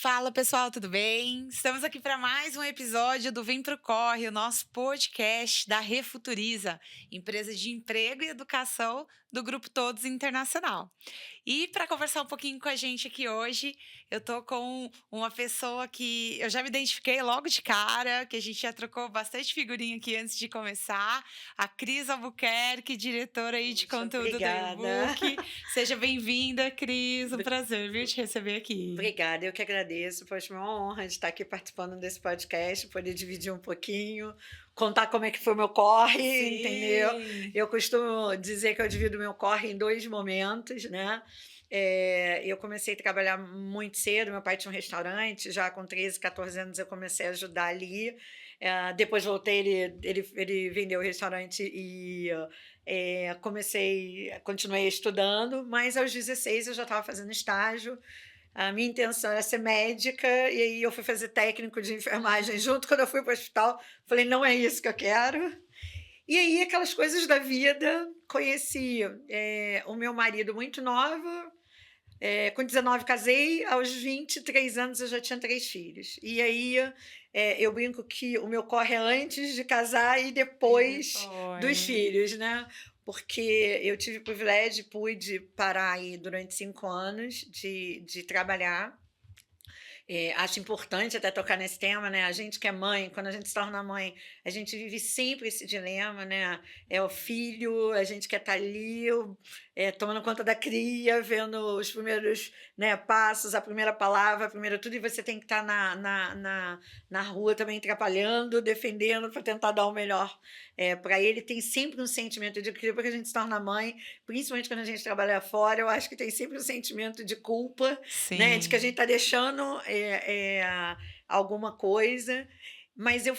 Fala pessoal, tudo bem? Estamos aqui para mais um episódio do Vem Pro Corre, o nosso podcast da Refuturiza, empresa de emprego e educação do Grupo Todos Internacional. E para conversar um pouquinho com a gente aqui hoje, eu tô com uma pessoa que eu já me identifiquei logo de cara, que a gente já trocou bastante figurinha aqui antes de começar, a Cris Albuquerque, diretora aí de Puxa, conteúdo da obrigada. ebook. Seja bem-vinda, Cris, um Bri prazer, viu, te receber aqui. Obrigada, eu que agradeço. Poxa, uma honra de estar aqui participando desse podcast, poder dividir um pouquinho, contar como é que foi o meu corre, entendeu. Sim. Eu costumo dizer que eu divido o meu corre em 2 momentos, né. Eu comecei a trabalhar muito cedo, meu pai tinha um restaurante, já com 13, 14 anos eu comecei a ajudar ali, depois voltei, ele vendeu o restaurante e, continuei estudando, mas aos 16 eu já estava fazendo estágio. A minha intenção era ser médica, e aí eu fui fazer técnico de enfermagem junto. Quando eu fui para o hospital, falei: "Não é isso que eu quero". E aí aquelas coisas da vida, conheci, o meu marido muito nova, com 19 casei, aos 23 anos eu já tinha 3 filhos. E aí, eu brinco que o meu corre é antes de casar e E depois dos depois. filhos, né, porque eu tive o privilégio, pude parar aí durante 5 anos de trabalhar. Acho importante até tocar nesse tema, né, a gente que é mãe, quando a gente se torna mãe, a gente vive sempre esse dilema, né, é o filho, a gente quer estar ali, tomando conta da cria, vendo os primeiros, né, passos, a primeira palavra, a primeira tudo, e você tem que estar na rua também atrapalhando, defendendo para tentar dar o melhor, pra ele. Tem sempre um sentimento de que depois que a gente se torna mãe, principalmente quando a gente trabalha fora, eu acho que tem sempre um sentimento de culpa, né, de que a gente Sim. está deixando, alguma coisa, mas eu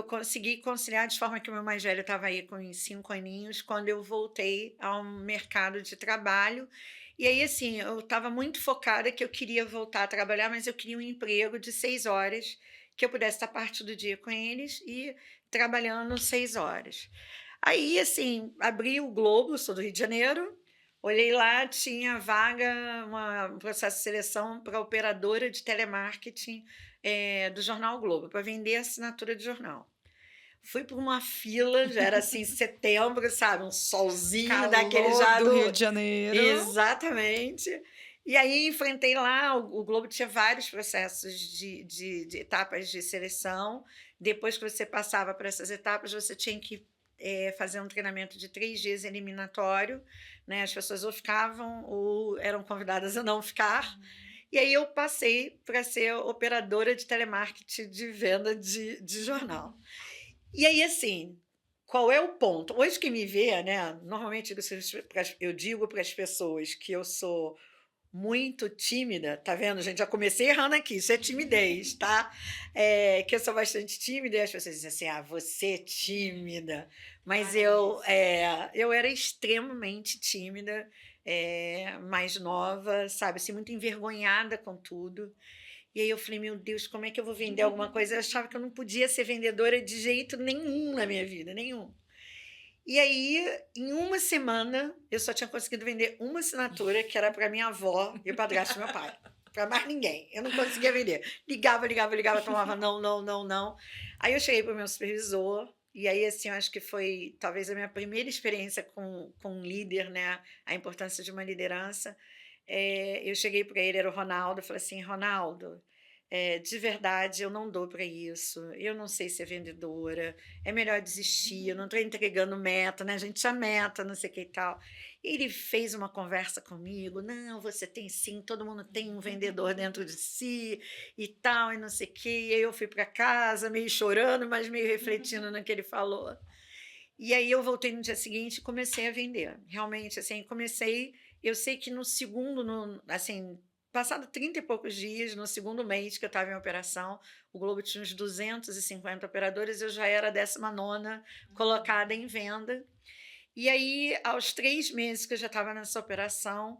consegui conciliar de forma que o meu mais velho estava aí com uns 5 aninhos, quando eu voltei ao mercado de trabalho. E aí, assim, eu estava muito focada que eu queria voltar a trabalhar, mas eu queria um emprego de 6 horas, que eu pudesse estar parte do dia com eles e trabalhando 6 horas. Aí, assim, abri o Globo, sou do Rio de Janeiro, olhei lá, tinha vaga, um processo de seleção para operadora de telemarketing, do jornal o Globo, para vender assinatura de jornal. Fui para uma fila, já era, assim, setembro, sabe, um solzinho daquele Calor já do Rio do de Janeiro. exatamente. E aí enfrentei lá, o Globo tinha vários processos de etapas de seleção. Depois que você passava por essas etapas, você tinha que, fazer um treinamento de 3 dias eliminatório, né, as pessoas ou ficavam ou eram convidadas a não ficar. E aí eu passei para ser operadora de telemarketing de venda de jornal. E aí, assim, qual é o ponto? Hoje quem me vê, né, normalmente eu digo para as pessoas que eu sou muito tímida, tá vendo, gente? Já comecei errando aqui, isso é timidez, tá? Que eu sou bastante tímida e as pessoas dizem assim: "Ah, você é tímida", mas Parece. eu era extremamente tímida, mais nova, sabe, assim, muito envergonhada com tudo. E aí eu falei: "Meu Deus, como é que eu vou vender alguma coisa?" Eu achava que eu não podia ser vendedora de jeito nenhum na minha vida, nenhum. E aí, em uma semana, eu só tinha conseguido vender uma assinatura, que era para minha avó e o padrasto do meu pai, para mais ninguém. Eu não conseguia vender. Ligava, ligava, ligava, tomava não, não, não, não. Aí eu cheguei para o meu supervisor, e aí, assim, eu acho que foi talvez a minha primeira experiência com um líder, né, a importância de uma liderança. Eu cheguei para ele, era o Ronaldo, eu falei assim: "Ronaldo, de verdade eu não dou para isso, eu não sei ser vendedora, é melhor desistir, eu não estou entregando meta, né, a gente tinha meta, não sei o que e tal". Ele fez uma conversa comigo: "Não, você tem sim, todo mundo tem um vendedor dentro de si e tal, e não sei o quê". E aí eu fui para casa meio chorando, mas meio refletindo no que ele falou. E aí eu voltei no dia seguinte e comecei a vender. Realmente, assim, comecei, eu sei que no segundo, assim, passado 30 e poucos dias, no segundo mês que eu estava em operação, o Globo tinha uns 250 operadores, eu já era a 19ª colocada em venda. E aí, aos 3 meses que eu já estava nessa operação,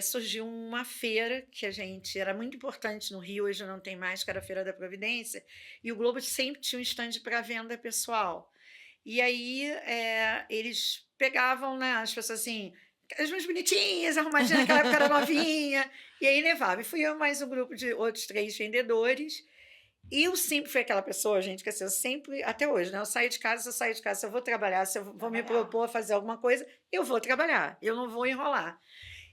surgiu uma feira que a gente era muito importante no Rio, hoje não tem mais, que era a Feira da Providência, e o Globo sempre tinha um estande para venda pessoal. E aí, eles pegavam, né, as pessoas assim, as mais bonitinhas, arrumadinhas, naquela época era novinha, e aí levava. E fui eu mais um grupo de outros 3 vendedores, e eu sempre fui aquela pessoa, gente, que assim, eu sempre, até hoje, né? Eu saio de casa, se eu saio de casa, se eu vou trabalhar, se eu vou me propor a fazer alguma coisa, eu vou trabalhar, eu não vou enrolar.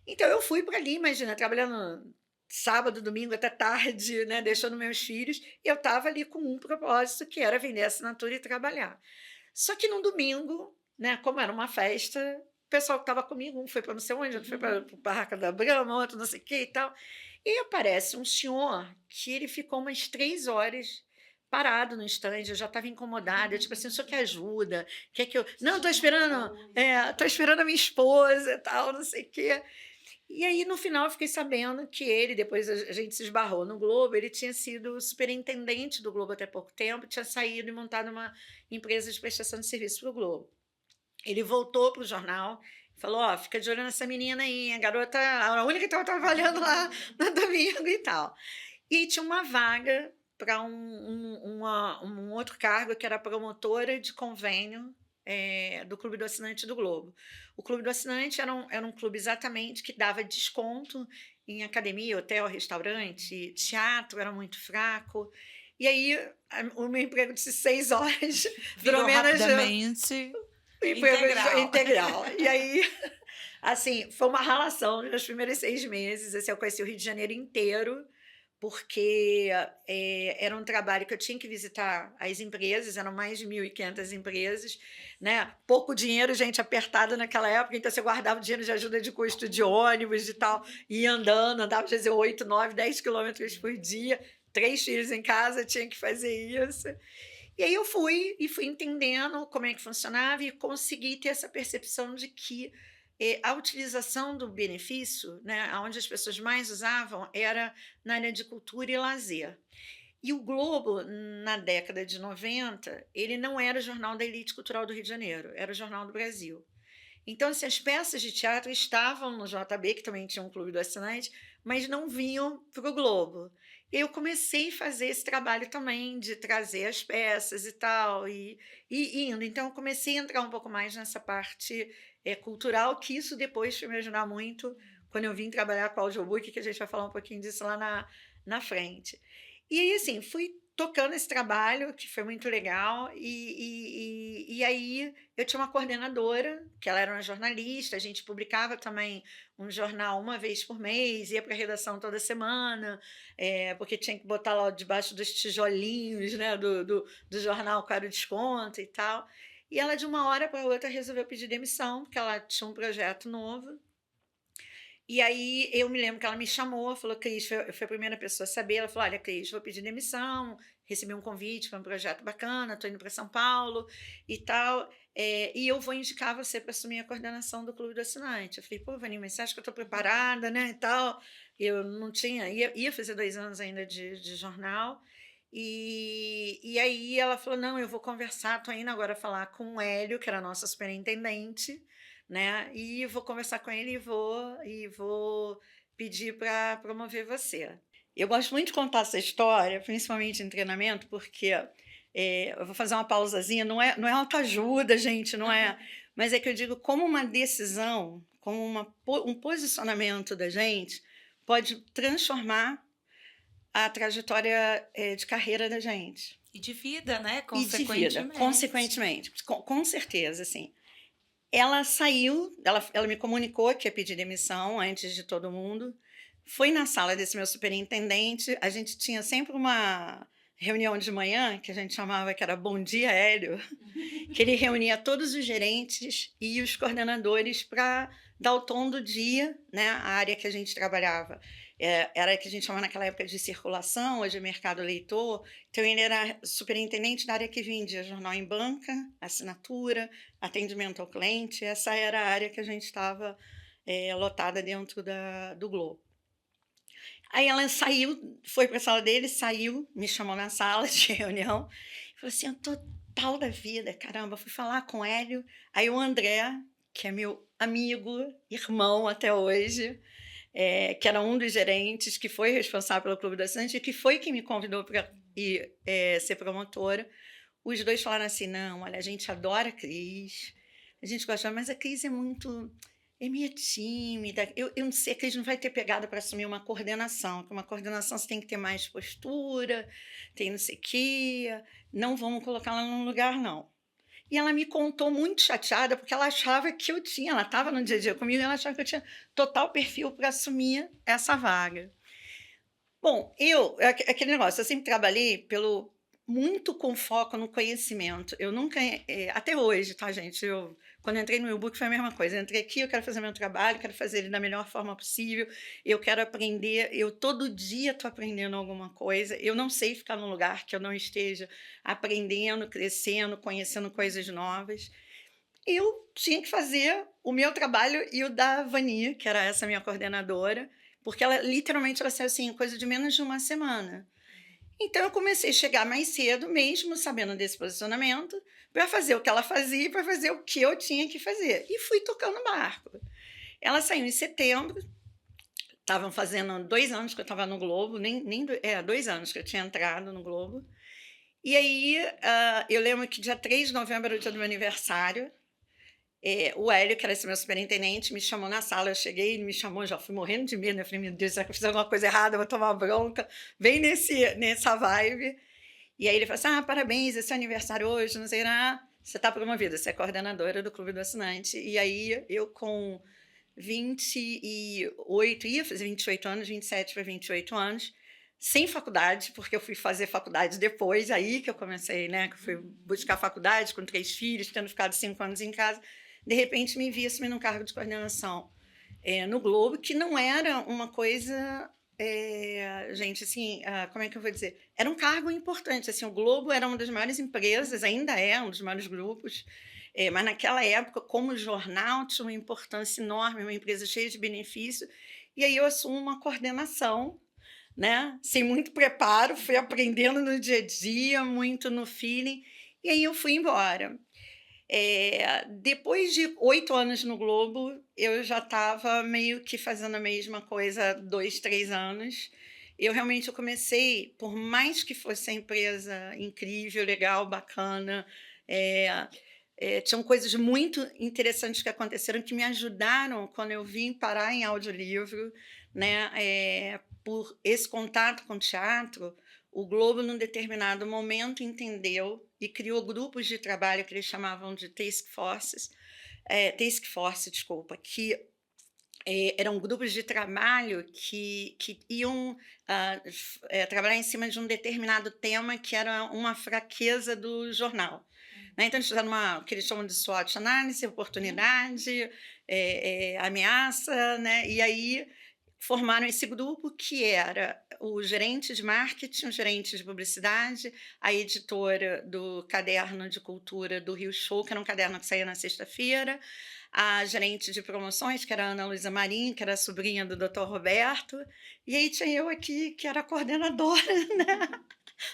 Então eu fui para ali, imagina, trabalhando sábado, domingo até tarde, né, deixando meus filhos, e eu estava ali com um propósito, que era vender assinatura e trabalhar. Só que num domingo, né, como era uma festa, o pessoal que estava comigo, um foi para não sei onde, outro foi para o Barraca da Brama, outro não sei o que e tal. E aparece um senhor que ele ficou umas 3 horas parado no estande, eu já estava incomodada, eu, tipo assim, o senhor quer ajuda? Quer que eu... Não, tô esperando a minha esposa e tal, não sei o quê. E aí, no final, eu fiquei sabendo que ele, depois a gente se esbarrou no Globo, ele tinha sido superintendente do Globo até pouco tempo, tinha saído e montado uma empresa de prestação de serviço para o Globo. Ele voltou para o jornal e falou: Ó, fica de olho nessa menina aí, a garota, a única que estava trabalhando lá no domingo e tal. E aí tinha uma vaga para um outro cargo, que era promotora de convênio do Clube do Assinante do Globo. O Clube do Assinante era um clube exatamente que dava desconto em academia, hotel, restaurante, teatro era muito fraco. E aí o meu emprego de 6 horas Virou virou menos rapidamente emprego integral. integral. E aí, assim, foi uma ralação nos primeiros 6 meses. Assim, eu conheci o Rio de Janeiro inteiro, porque era um trabalho que eu tinha que visitar as empresas, eram mais de 1.500 empresas, né? Pouco dinheiro, gente apertada naquela época, então você guardava o dinheiro de ajuda de custo de ônibus e tal, ia andando, andava às vezes 8, 9, 10 quilômetros por dia, 3 filhos em casa, tinha que fazer isso. E aí eu fui entendendo como é que funcionava e consegui ter essa percepção de que a utilização do benefício, né, onde as pessoas mais usavam, era na área de cultura e lazer. E o Globo, na década de 90, ele não era o jornal da elite cultural do Rio de Janeiro, era o Jornal do Brasil. Então, assim, as peças de teatro estavam no JB, que também tinha um clube do assinante, mas não vinham para o Globo. Eu comecei a fazer esse trabalho também de trazer as peças e tal, e indo. Então, eu comecei a entrar um pouco mais nessa parte cultural, que isso depois foi me ajudar muito quando eu vim trabalhar com a audiobook, que a gente vai falar um pouquinho disso lá na frente. E aí, assim, fui tocando esse trabalho, que foi muito legal, e aí eu tinha uma coordenadora, que ela era uma jornalista, a gente publicava também um jornal uma vez por mês, ia para a redação toda semana, porque tinha que botar lá debaixo dos tijolinhos, né, do jornal qual era o desconto e tal. E ela, de uma hora para outra, resolveu pedir demissão, porque ela tinha um projeto novo. E aí eu me lembro que ela me chamou, falou: Cris, foi a primeira pessoa a saber. Ela falou: Olha, Cris, vou pedir demissão, recebi um convite para um projeto bacana, estou indo para São Paulo e tal, e eu vou indicar você para assumir a coordenação do Clube do Assinante. Eu falei: Pô, Vani, mas você acha que eu estou preparada, né? E tal. Eu não tinha, ia fazer 2 anos ainda de jornal. E aí ela falou: Não, eu vou conversar, estou indo agora falar com o Hélio, que era a nossa superintendente, né? E vou conversar com ele e vou pedir para promover você. Eu gosto muito de contar essa história, principalmente em treinamento, porque eu vou fazer uma pausazinha, não é autoajuda, gente, não é. Mas é que eu digo como uma decisão, como um posicionamento da gente pode transformar a trajetória de carreira da gente. E de vida, né? E de vida, consequentemente. Com certeza, assim. Ela saiu, ela me comunicou que ia pedir demissão antes de todo mundo. Foi na sala desse meu superintendente. A gente tinha sempre uma reunião de manhã, que a gente chamava que era Bom Dia, Hélio, que ele reunia todos os gerentes e os coordenadores para dar o tom do dia, né? A área que a gente trabalhava. Era a que a gente chamava naquela época de circulação, hoje é mercado leitor. Então, ele era superintendente da área que vendia jornal em banca, assinatura, atendimento ao cliente. Essa era a área que a gente estava lotada dentro do Globo. Aí ela saiu, foi para a sala dele, saiu, me chamou na sala de reunião, falou assim: eu tô pau da vida, caramba, fui falar com o Hélio. Aí o André, que é meu amigo, irmão até hoje, que era um dos gerentes, que foi responsável pelo Clube do Assinante, e que foi quem me convidou para ir ser promotora. Os dois falaram assim: não, olha, a gente adora a Cris, a gente gosta, mas a Cris é muito é meio tímida, eu não sei, a Cris não vai ter pegada para assumir uma coordenação, que uma coordenação você tem que ter mais postura, tem não sei o quê, não vamos colocar ela num lugar não. E ela me contou muito chateada, porque ela achava que eu tinha, ela estava no dia a dia comigo, e ela achava que eu tinha total perfil para assumir essa vaga. Bom, aquele negócio, eu sempre trabalhei pelo muito com foco no conhecimento. Eu nunca, até hoje, tá, gente? Quando eu entrei no e-book foi a mesma coisa. Eu entrei aqui, eu quero fazer meu trabalho, quero fazer ele da melhor forma possível, eu quero aprender, eu todo dia estou aprendendo alguma coisa. Eu não sei ficar num lugar que eu não esteja aprendendo, crescendo, conhecendo coisas novas. Eu tinha que fazer o meu trabalho e o da Vani, que era essa minha coordenadora, porque ela literalmente ela saiu assim, coisa de menos de uma semana. Então eu comecei a chegar mais cedo, mesmo sabendo desse posicionamento, para fazer o que ela fazia e para fazer o que eu tinha que fazer. E fui tocando o barco. Ela saiu em setembro, estavam fazendo 2 anos que eu estava no Globo, 2 anos que eu tinha entrado no Globo. E aí, eu lembro que dia 3 de novembro era o dia do meu aniversário. O Hélio, que era esse meu superintendente, me chamou na sala. Eu cheguei, ele me chamou, já fui morrendo de medo. Né? Eu falei, meu Deus, será que eu fiz alguma coisa errada? Eu vou tomar bronca. Bem nessa vibe. E aí ele falou assim: parabéns, esse é seu aniversário hoje, não sei lá. Você está promovida, você é coordenadora do Clube do Assinante. E aí eu, com 28, ia fazer 28 anos, 27 para 28 anos, sem faculdade, porque eu fui fazer faculdade depois, aí que eu comecei, né? Que eu fui buscar faculdade com 3 filhos, tendo ficado 5 anos em casa. De repente, me vi assumindo um cargo de coordenação no Globo, que não era uma coisa, gente, assim, como é que eu vou dizer? Era um cargo importante, assim, o Globo era uma das maiores empresas, ainda é um dos maiores grupos, mas naquela época, como jornal, tinha uma importância enorme, uma empresa cheia de benefício, e aí eu assumo uma coordenação, né? Sem muito preparo, fui aprendendo no dia a dia, muito no feeling, e aí eu fui embora. Depois de 8 anos no Globo, eu já estava meio que fazendo a mesma coisa há 2, 3 anos. Eu comecei, por mais que fosse a empresa incrível, legal, bacana, tinham coisas muito interessantes que aconteceram que me ajudaram quando eu vim parar em audiolivro, né? Por esse contato com o teatro, o Globo, num determinado momento, entendeu e criou grupos de trabalho que eles chamavam de task force, desculpa, que eram grupos de trabalho que iam trabalhar em cima de um determinado tema que era uma fraqueza do jornal. Né? Então, eles fizeram o que eles chamam de SWOT análise, oportunidade, ameaça, né? E aí formaram esse grupo que era o gerente de marketing, o gerente de publicidade, a editora do caderno de cultura do Rio Show, que era um caderno que saía na sexta-feira, a gerente de promoções, que era a Ana Luísa Marim, que era a sobrinha do Dr. Roberto, e aí tinha eu aqui, que era a coordenadora, né?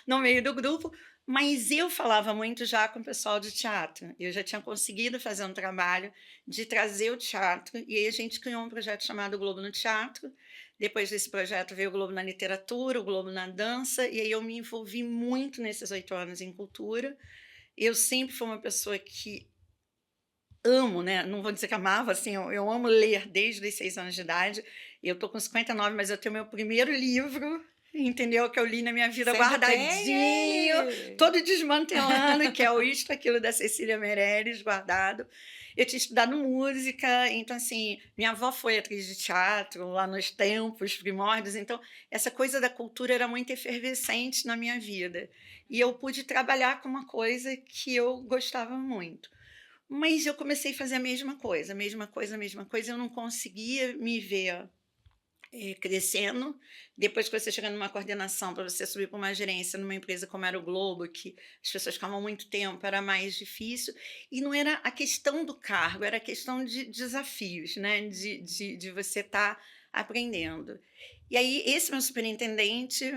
No meio do grupo, mas eu falava muito já com o pessoal de teatro. Eu já tinha conseguido fazer um trabalho de trazer o teatro, e aí a gente criou um projeto chamado Globo no Teatro. Depois desse projeto veio o Globo na Literatura, o Globo na Dança, e aí eu me envolvi muito nesses 8 anos em cultura. Eu sempre fui uma pessoa que amo, né? Não vou dizer que amava, assim, eu amo ler desde os 6 anos de idade. Eu tô com 59, mas eu tenho meu primeiro livro, entendeu? Que eu li na minha vida Você ainda guardadinho, tem ele? todo desmantelando, que é o Isto, Aquilo da Cecília Meirelles, guardado. Eu tinha estudado música, então, assim, minha avó foi atriz de teatro lá nos tempos primórdios, então, essa coisa da cultura era muito efervescente na minha vida. E eu pude trabalhar com uma coisa que eu gostava muito. Mas eu comecei a fazer a mesma coisa, a mesma coisa, a mesma coisa. Eu não conseguia me ver crescendo. Depois que você chega numa coordenação, para você subir para uma gerência numa empresa como era o Globo, que as pessoas ficavam muito tempo, era mais difícil. E não era a questão do cargo, era a questão de desafios, né? De você estar aprendendo. E aí, esse meu superintendente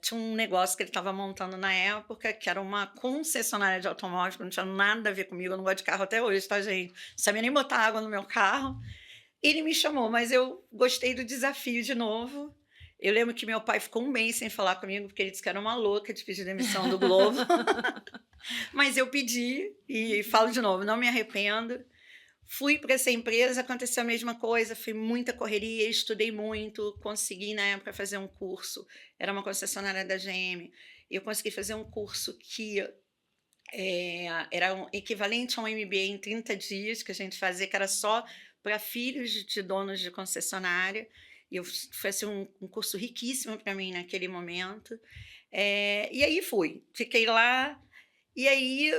tinha um negócio que ele estava montando na época, que era uma concessionária de automóvel, que não tinha nada a ver comigo. Eu não gosto de carro até hoje, tá, gente? Não sabia nem botar água no meu carro. Ele me chamou, mas eu gostei do desafio de novo. Eu lembro que meu pai ficou um mês sem falar comigo, porque ele disse que era uma louca de pedir demissão do Globo. Mas eu pedi, e falo de novo, não me arrependo. Fui para essa empresa, aconteceu a mesma coisa, foi muita correria, estudei muito, consegui na época fazer um curso, era uma concessionária da GM, eu consegui fazer um curso que, era um equivalente a um MBA em 30 dias, que a gente fazia, que era só para filhos de donos de concessionária, e eu foi, assim, um curso riquíssimo para mim naquele momento. E aí fui, fiquei lá, e aí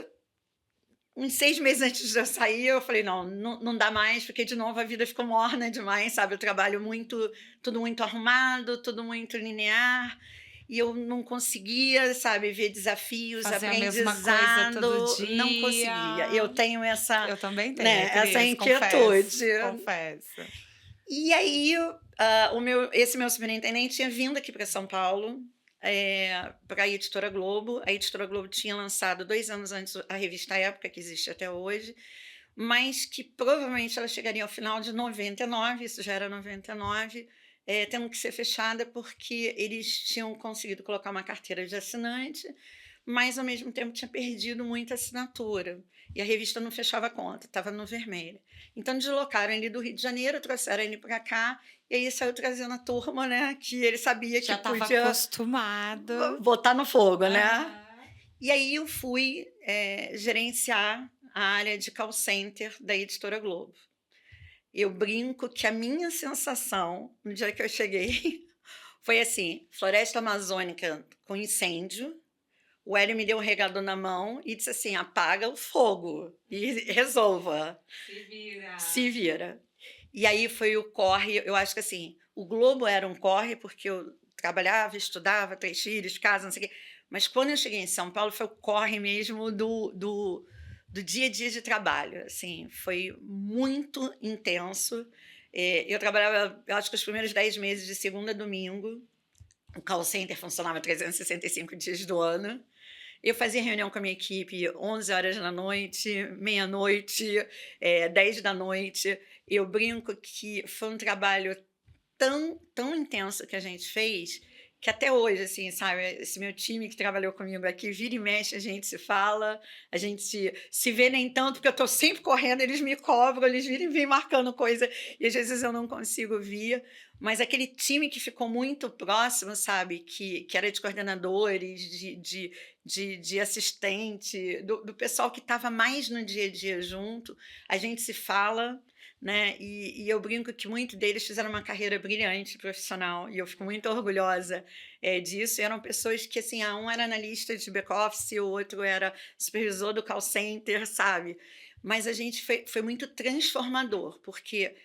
uns 6 meses antes de eu sair, eu falei: "Não dá mais", porque de novo a vida ficou morna demais, sabe, eu trabalho muito, tudo muito arrumado, tudo muito linear, e eu não conseguia, sabe, ver desafios, Fazer a mesma coisa todo aprendizado, não conseguia. Eu dia. tenho essa, Eu também tenho, né, essa Cris, inquietude. confesso, confesso. E aí, esse meu superintendente tinha vindo aqui para São Paulo, para a Editora Globo. A Editora Globo tinha lançado 2 anos antes a revista Época, que existe até hoje, mas que provavelmente ela chegaria ao final de 99, isso já era 99, tendo que ser fechada, porque eles tinham conseguido colocar uma carteira de assinante, mas ao mesmo tempo tinha perdido muita assinatura, e a revista não fechava a conta, estava no vermelho. Então deslocaram ele do Rio de Janeiro, trouxeram ele para cá, e aí saiu trazendo a turma, né, que ele sabia que Já estava podia acostumado. botar no fogo, né. Aham. E aí eu fui, gerenciar a área de call center da Editora Globo. Eu brinco que a minha sensação, no dia que eu cheguei, foi assim: floresta amazônica com incêndio, o Hélio me deu um regador na mão e disse assim: "Apaga o fogo e resolva, Se vira. se vira". E aí foi o corre, eu acho que assim, o Globo era um corre, porque eu trabalhava, estudava, 3 filhos, casa, não sei o quê, mas quando eu cheguei em São Paulo foi o corre mesmo do dia a dia de trabalho, assim, foi muito intenso. Eu trabalhava, eu acho que os primeiros 10 meses de segunda a domingo, o call center funcionava 365 dias do ano. Eu fazia reunião com a minha equipe 11 horas da noite, meia-noite, 10 da noite. Eu brinco que foi um trabalho tão intenso que a gente fez, que até hoje, assim, sabe, esse meu time que trabalhou comigo aqui, vira e mexe, a gente se fala, a gente se vê nem tanto, porque eu estou sempre correndo, eles me cobram, eles viram e vêm marcando coisa, e às vezes eu não consigo vir, mas aquele time que ficou muito próximo, sabe, que era de coordenadores, de assistente, do pessoal que estava mais no dia a dia junto, a gente se fala, né, e eu brinco que muitos deles fizeram uma carreira brilhante profissional, e eu fico muito orgulhosa, disso. E eram pessoas que, assim, um era analista de back-office, o outro era supervisor do call center, sabe. Mas a gente foi muito transformador, porque,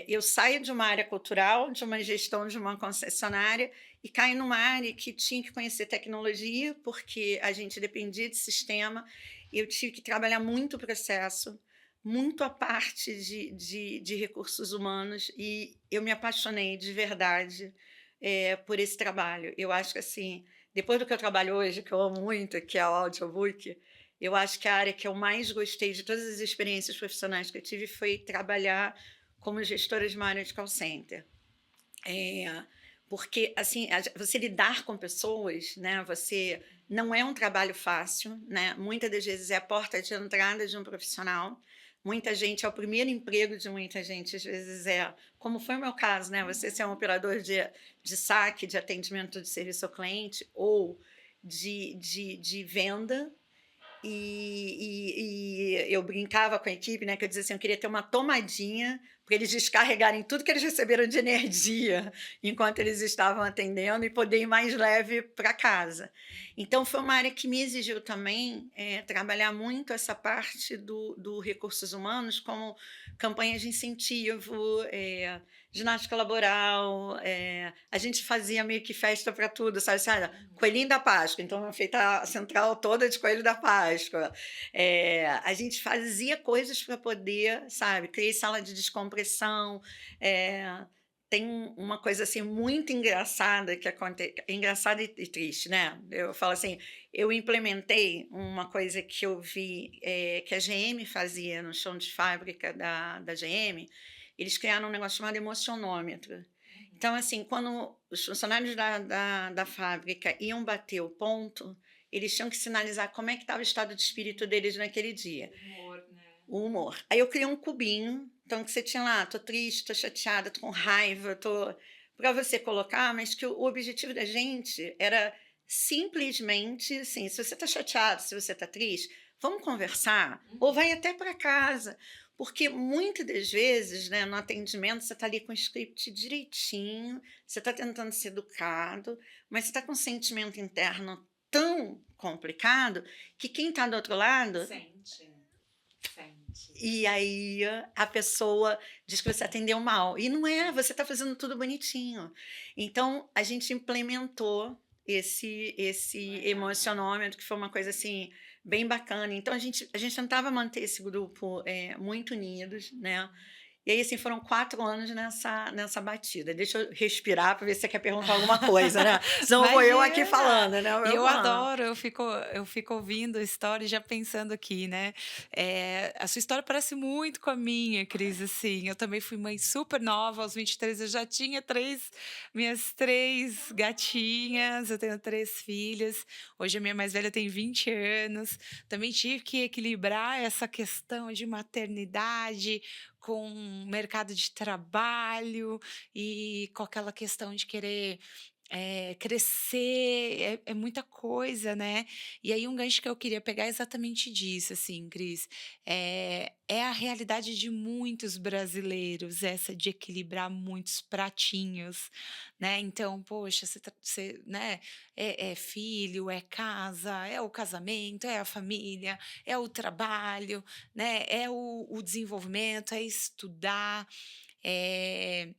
eu saio de uma área cultural, de uma gestão de uma concessionária, e caio numa área que tinha que conhecer tecnologia, porque a gente dependia de sistema, e eu tive que trabalhar muito o processo, muito a parte de recursos humanos, e eu me apaixonei de verdade, por esse trabalho. Eu acho que, assim, depois do que eu trabalho hoje, que eu amo muito, que é o audiobook, eu acho que a área que eu mais gostei de todas as experiências profissionais que eu tive foi trabalhar como gestora de uma área de call center. É, porque, assim, você lidar com pessoas, né, você não é um trabalho fácil, né, muitas das vezes é a porta de entrada de um profissional, muita gente é o primeiro emprego de muita gente, às vezes como foi o meu caso, né, você ser um operador de saque, de atendimento de serviço ao cliente ou de venda, e eu brincava com a equipe, né, que eu dizia assim: "Eu queria ter uma tomadinha para eles descarregarem tudo que eles receberam de energia enquanto eles estavam atendendo e poder ir mais leve para casa". Então foi uma área que me exigiu também, trabalhar muito essa parte do recursos humanos, como campanhas de incentivo, ginástica laboral, a gente fazia meio que festa para tudo, sabe assim: "Ah, coelhinho da Páscoa", então é feita a central toda de coelho da Páscoa. A gente fazia coisas para poder, sabe, criei sala de descompressão, tem uma coisa, assim, muito engraçada que engraçada e triste, né. Eu falo assim, eu implementei uma coisa que eu vi, que a GM fazia no chão de fábrica da GM, eles criaram um negócio chamado emocionômetro. Então, assim, quando os funcionários da fábrica iam bater o ponto, eles tinham que sinalizar como é que estava o estado de espírito deles naquele dia. Humor, né. o humor. Aí eu criei um cubinho, então que você tinha lá, tô triste, tô chateada, tô com raiva, tô para você colocar, mas que o objetivo da gente era simplesmente assim, se você tá chateado, se você tá triste, vamos conversar ou vai até para casa. Porque muitas das vezes, né, no atendimento, você está ali com o script direitinho, você está tentando ser educado, mas você está com um sentimento interno tão complicado que quem está do outro lado. Sente, sente. E aí a pessoa diz que você atendeu mal. E não é, você está fazendo tudo bonitinho. Então, a gente implementou esse Legal. emocionômetro, que foi uma coisa assim, bem bacana. Então, a gente tentava manter esse grupo muito unidos, né? E aí, assim, foram 4 anos nessa batida. Deixa eu respirar para ver se você quer perguntar alguma coisa, né? Senão vou eu aqui Imagina! falando, né? E eu Falando. adoro, eu fico ouvindo a história e já pensando aqui, né, a sua história parece muito com a minha, Cris, assim, eu também fui mãe super nova, aos 23 eu já tinha minhas 3 gatinhas, eu tenho 3 filhas, hoje a minha mais velha tem 20 anos, também tive que equilibrar essa questão de maternidade com mercado de trabalho e com aquela questão de querer crescer, é muita coisa, né. E aí um gancho que eu queria pegar é exatamente disso, assim, Cris, é a realidade de muitos brasileiros, essa de equilibrar muitos pratinhos, né. Então, poxa, você, né, é filho, é casa, é o casamento, é a família, é o trabalho, né, é o desenvolvimento, é estudar, eh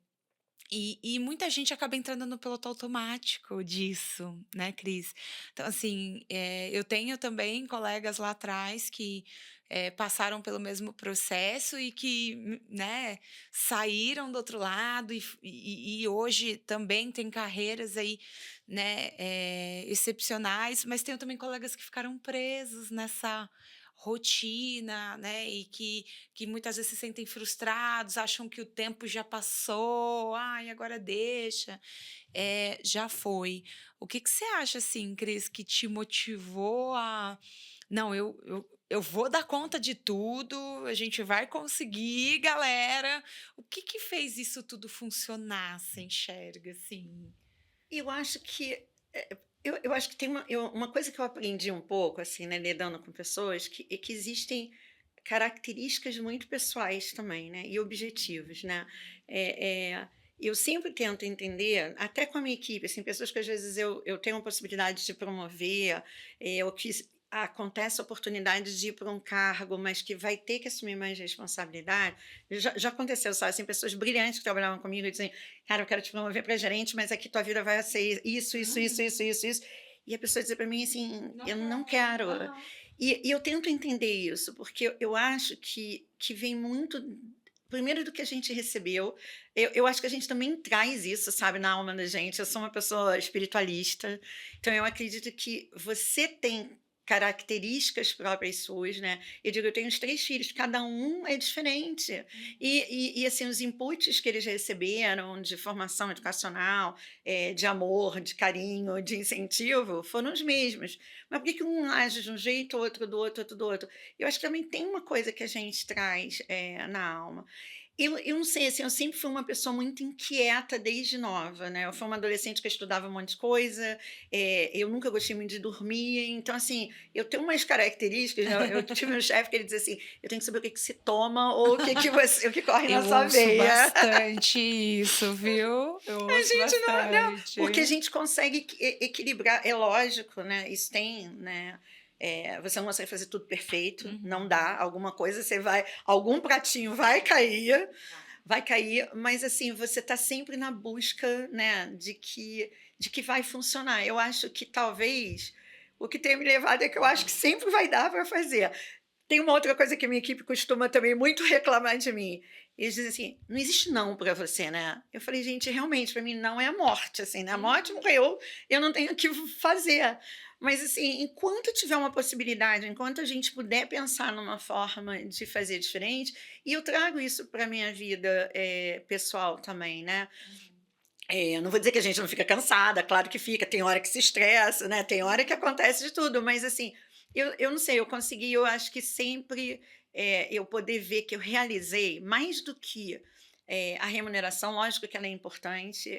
e muita gente acaba entrando no piloto automático disso, né, Cris. Então, assim, eu tenho também colegas lá atrás que, passaram pelo mesmo processo e que, né, saíram do outro lado e hoje também têm carreiras aí, né, excepcionais, mas tenho também colegas que ficaram presos nessa rotina, né, e que muitas vezes se sentem frustrados, acham que o tempo já passou, "Ai, agora deixa", já foi. O que que você acha, assim, Cris, que te motivou a: "Não, eu vou dar conta de tudo, a gente vai conseguir, galera". O que que fez isso tudo funcionar, você enxerga, assim? Eu acho que, eu acho que tem uma coisa que eu aprendi um pouco, assim, né, lidando com pessoas, que existem características muito pessoais também, né, e objetivos, né. Eu sempre tento entender, até com a minha equipe, assim, pessoas que às vezes eu tenho a possibilidade de promover, ou que acontece a oportunidade de ir para um cargo, mas que vai ter que assumir mais responsabilidade. Já aconteceu, sabe, assim, pessoas brilhantes que trabalhavam comigo e dizem: "Cara, eu quero te promover para gerente, mas aqui tua vida vai ser isso, isso, isso, isso, Hum, isso, isso". E a pessoa dizer para mim assim: não "Eu não quero. quero". Aham. E eu tento entender isso, porque eu acho que vem muito, primeiro, do que a gente recebeu. Eu acho que a gente também traz isso, sabe, na alma da gente. Eu sou uma pessoa espiritualista, então eu acredito que você tem características próprias suas, né. Eu digo, eu tenho os 3 filhos, cada um é diferente. Assim, os inputs que eles receberam de formação educacional, de amor, de carinho, de incentivo, foram os mesmos. Mas por que que um age de um jeito, outro do outro, outro do outro? Eu acho que também tem uma coisa que a gente traz, na alma. Eu não sei, assim, eu sempre fui uma pessoa muito inquieta desde nova, né, eu fui uma adolescente que estudava um monte de coisa, eu nunca gostei muito de dormir, então, assim, eu tenho umas características, né, eu tive um chefe que ele dizia assim: "Eu tenho que saber o que que se toma ou o que corre na Eu sua ouço veia". bastante isso, viu? Eu A ouço gente não, porque a bastante. gente consegue equilibrar, é lógico, né, isso tem, né, você não consegue fazer tudo perfeito, não Uhum. dá, alguma coisa você vai, algum pratinho vai cair, mas assim, você está sempre na busca, né, de que vai funcionar. Eu acho que talvez o que tenha me levado é que eu acho que sempre vai dar para fazer. Tem uma outra coisa que a minha equipe costuma também muito reclamar de mim. Eles dizem assim: "Não existe não para você, né?". Eu falei: "Gente, realmente, para mim não é a morte, assim, né, a morte Uhum. morreu, eu não tenho o que fazer". Mas, assim, enquanto tiver uma possibilidade, enquanto a gente puder pensar numa forma de fazer diferente, e eu trago isso para minha vida, pessoal também, né. Uhum. Eu não vou dizer que a gente não fica cansada, claro que fica, tem hora que se estressa, né, tem hora que Uhum. acontece de tudo, mas assim, eu não sei, eu consegui, eu acho que sempre, eu poder ver que eu realizei mais do que, a remuneração, lógico que ela é importante,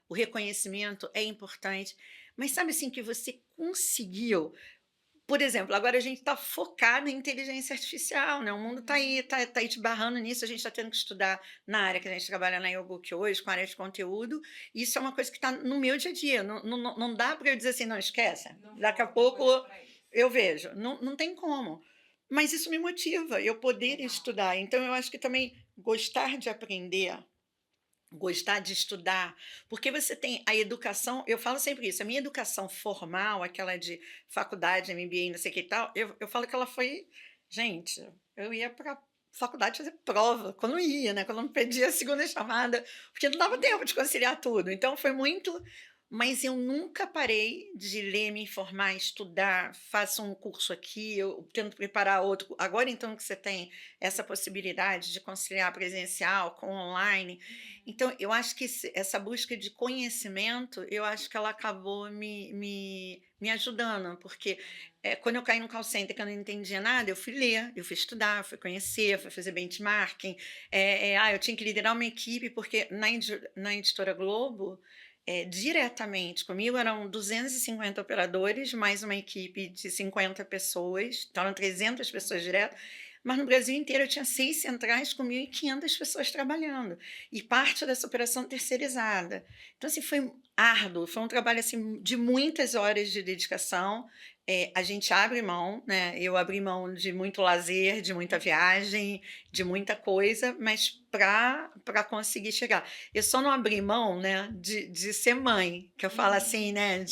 o reconhecimento é importante, mas sabe, assim, que você conseguiu por exemplo, agora a gente está focado em inteligência artificial, né, o mundo está Uhum. aí, tá aí te barrando nisso, a gente está tendo que estudar na área que a gente trabalha na Yobook hoje, com a área de conteúdo, e isso é uma coisa que está no meu dia a dia, não dá para eu dizer assim: "Não, esquece, Não daqui a vou depois pouco para isso. eu vejo", não tem como. Mas isso me motiva, eu poder Legal. estudar, então eu acho que também gostar de aprender, gostar de estudar, porque você tem a educação, eu falo sempre isso, a minha educação formal, aquela de faculdade, MBA, não sei o que e tal, eu falo que ela foi, gente, eu ia para faculdade fazer prova, quando ia, né, quando eu não pedia a segunda chamada, porque não dava tempo Uhum. de conciliar tudo, então foi muito, mas eu nunca parei de ler, me informar, estudar, faço um curso aqui, eu tento preparar outro, agora então que você tem essa possibilidade de conciliar presencial com online, Uhum. então, eu acho que essa busca de conhecimento, eu acho que ela acabou me ajudando, porque, Uhum. quando eu caí no call center que eu não entendia nada, eu fui ler, eu fui estudar, fui conhecer, fui fazer benchmarking, eu tinha que liderar uma equipe, porque na Editora Globo, diretamente comigo eram 250 operadores, mais uma equipe de 50 pessoas, então eram 300 pessoas direto, mas no Brasil inteiro eu tinha 6 centrais com 1.500 pessoas trabalhando, e parte dessa operação terceirizada. Então, assim, foi árduo, foi um trabalho, assim, de muitas horas de dedicação, a gente abre mão, né, eu abri mão de muito lazer, de muita Uhum. viagem, de muita coisa, mas para conseguir chegar. Eu só não abri mão, né, de ser mãe, que eu falo assim, Uhum. né,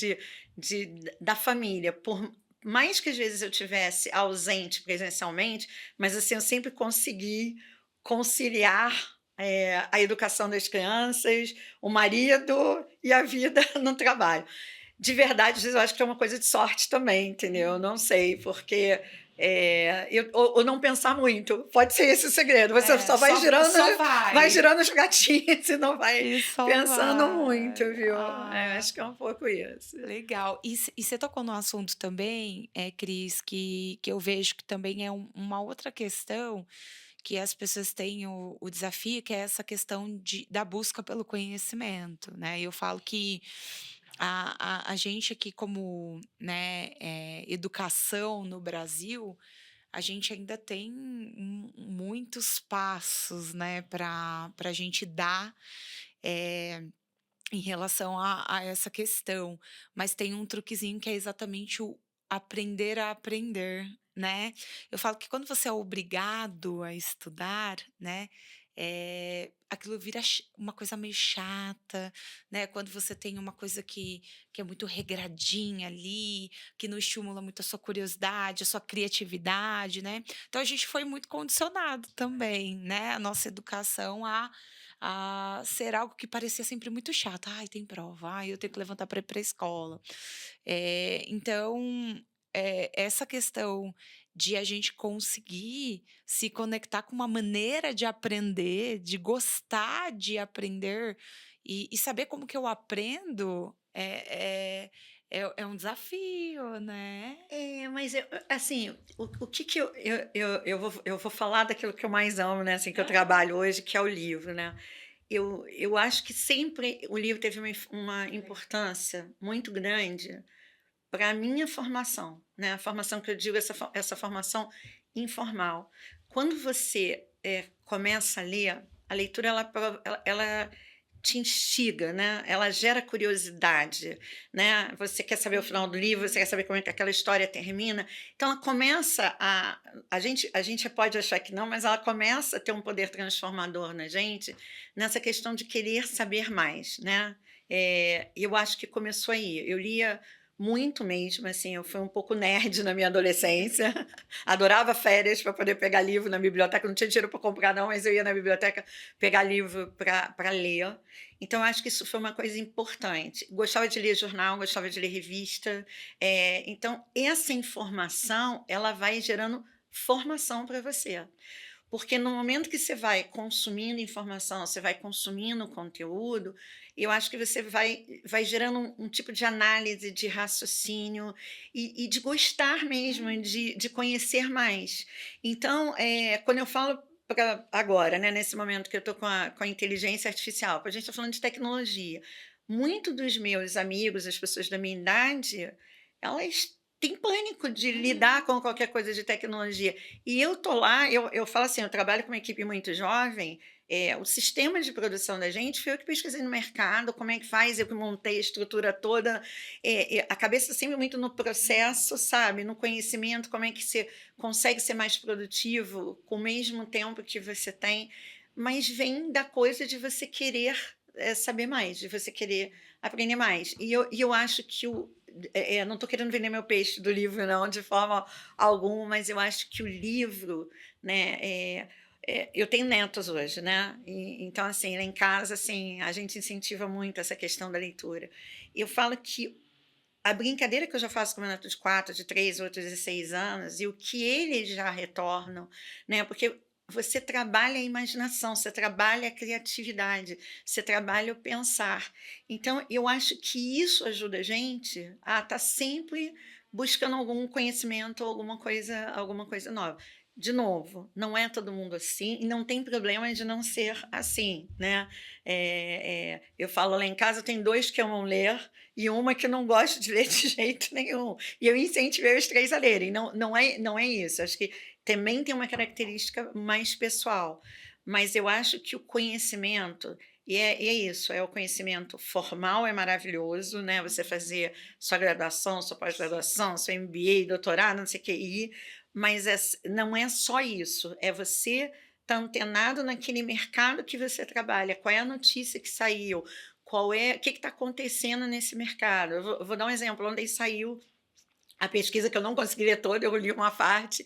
da família, por mais que às vezes eu tivesse ausente presencialmente, mas assim, eu sempre consegui conciliar, a educação das crianças, o marido e a vida no trabalho. De verdade, às vezes eu acho que é uma coisa de sorte também, entendeu? Eu não Uhum. sei, porque, ou não pensar muito, pode ser esse o segredo, você É, só só vai vai. girando os gatinhos e não vai E só pensando muito, vai. viu. Ah, Acho que é um pouco isso. legal. E você tocou no assunto também, Cris, que eu vejo que também é uma outra questão que as pessoas têm o desafio, que é essa questão da busca pelo conhecimento, né. Eu falo que a gente aqui como, né, educação no Brasil, a gente ainda tem muitos passos, né, para a gente dar, eh em relação a essa questão, mas tem um truquezinho que é exatamente o aprender a aprender, né. Eu falo que quando você é obrigado a estudar, né, aquilo vira uma coisa meio chata, né, quando você tem uma coisa que é muito regradinha ali, que não estimula muito a sua curiosidade, a sua criatividade, né. Então a gente foi muito condicionado também, né, a nossa educação a ser algo que parecia sempre muito chato. "Ai, tem prova. Ai, eu tenho que levantar para ir para a escola". Então, essa questão de a gente conseguir se conectar com uma maneira de aprender, de gostar de aprender e saber como que eu aprendo é um desafio, né. Mas eu assim, o que que eu vou falar daquilo que eu mais amo, né, assim, que eu Aham. trabalho hoje, que é o livro, né. Eu acho que sempre o livro teve uma Que legal. importância muito grande para a minha formação, né, a formação que eu digo, essa formação informal. Quando você, começa a ler, a leitura ela te instiga, né, ela gera curiosidade, né, você quer saber o final do livro, você Uhum. quer saber como é que aquela história termina, então ela começa a gente pode achar que não, mas ela começa a ter um poder transformador na gente, nessa questão de querer saber mais, né. Eu acho que começou aí, eu lia muito mesmo, assim, eu fui um pouco nerd na minha adolescência, adorava férias para poder pegar livro na biblioteca, não tinha dinheiro para comprar não, mas eu ia na biblioteca pegar livro para ler. Então eu acho que isso foi uma coisa importante. Gostava de ler jornal, gostava de ler revista, então essa informação, ela vai gerando formação para você. Porque no momento que você vai consumindo informação, você vai consumindo conteúdo, eu acho que você vai gerando um tipo de análise, de raciocínio e de gostar mesmo, de conhecer mais. Então, quando eu falo pra agora, né, nesse momento que eu estou com a inteligência artificial, porque a gente está falando de tecnologia, muito dos meus amigos, as pessoas da minha idade, elas têm pânico de lidar com qualquer coisa de tecnologia. E eu tô lá, eu falo assim, eu trabalho com uma equipe muito jovem, o sistema de produção da gente foi eu que pesquisei no mercado, como é que faz, eu que montei a estrutura toda, a cabeça sempre muito no processo, sabe, no conhecimento, como é que você consegue ser mais produtivo com o mesmo tempo que você tem, mas vem da coisa de você querer saber mais, de você querer aprender mais. E eu acho que não estou querendo vender meu peixe do livro, não, de forma alguma, mas eu acho que o livro, né, eu tenho netos hoje, né? Então, assim, lá em casa, assim, a gente incentiva muito essa questão da leitura. Eu falo que a brincadeira que eu já faço com meu neto de 4, de 3, outros de 6 anos, e o que eles já retornam, né? Porque você trabalha a imaginação, você trabalha a criatividade, você trabalha o pensar. Então, eu acho que isso ajuda a gente a estar sempre buscando algum conhecimento, alguma coisa nova. De novo, não é todo mundo assim, e não tem problema de não ser assim, né? Eu falo lá em casa, tem 2 que amam ler, e uma que não gosta de ler de jeito nenhum. E eu incentivei os 3 a lerem. Não é isso. Acho que também tem uma característica mais pessoal. Mas eu acho que o conhecimento, e é isso, o conhecimento formal é maravilhoso, né? Você fazer sua graduação, sua pós-graduação, seu MBA, doutorado, não sei o que, mas não é só isso, é você estar antenado naquele mercado que você trabalha, qual é a notícia que saiu, o que está acontecendo nesse mercado. Eu vou dar um exemplo, ontem saiu a pesquisa que eu não consegui ler toda, eu li uma parte,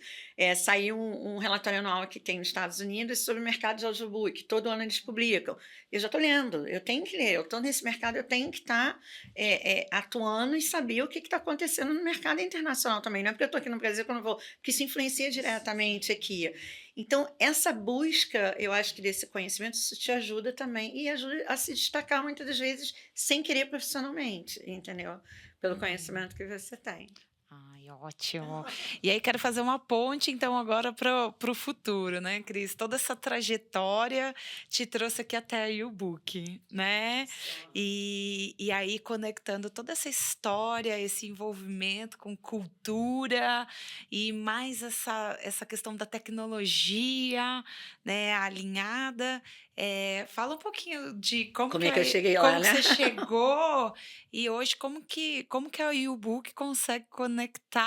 saiu um relatório anual que tem nos Estados Unidos sobre o mercado de audiobook, todo ano eles publicam. Eu já estou lendo, eu tenho que ler, eu estou nesse mercado, eu tenho que estar atuando e saber o que está acontecendo no mercado internacional também. Não é porque eu estou aqui no Brasil que eu não vou, porque isso influencia diretamente aqui. Então, essa busca, eu acho que desse conhecimento, isso te ajuda também e ajuda a se destacar muitas das vezes sem querer profissionalmente, entendeu? Pelo conhecimento que você tem. Ai, ótimo. E aí quero fazer uma ponte, então, agora para o futuro, né, Cris? Toda essa trajetória te trouxe aqui até o book, né? E aí conectando toda essa história, esse envolvimento com cultura e mais essa questão da tecnologia, né, alinhada. Fala um pouquinho de Como é que eu cheguei lá, como que né? você chegou e hoje como que a U-Book consegue conectar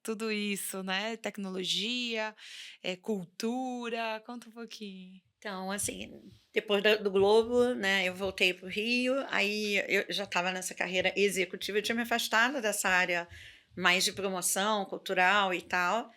tudo isso, né, tecnologia, cultura, conta um pouquinho. Então, assim, depois do Globo, né, eu voltei para o Rio, aí eu já estava nessa carreira executiva, eu tinha me afastado dessa área mais de promoção cultural e tal.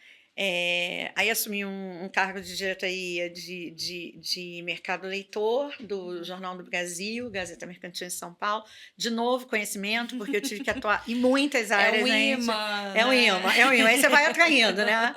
Aí assumi um cargo de diretoria de mercado leitor do Jornal do Brasil, Gazeta Mercantil em São Paulo. De novo, conhecimento, porque eu tive que atuar em muitas É áreas, um gente. imã, É um imã, é um imã. né. Aí você vai atraindo, né?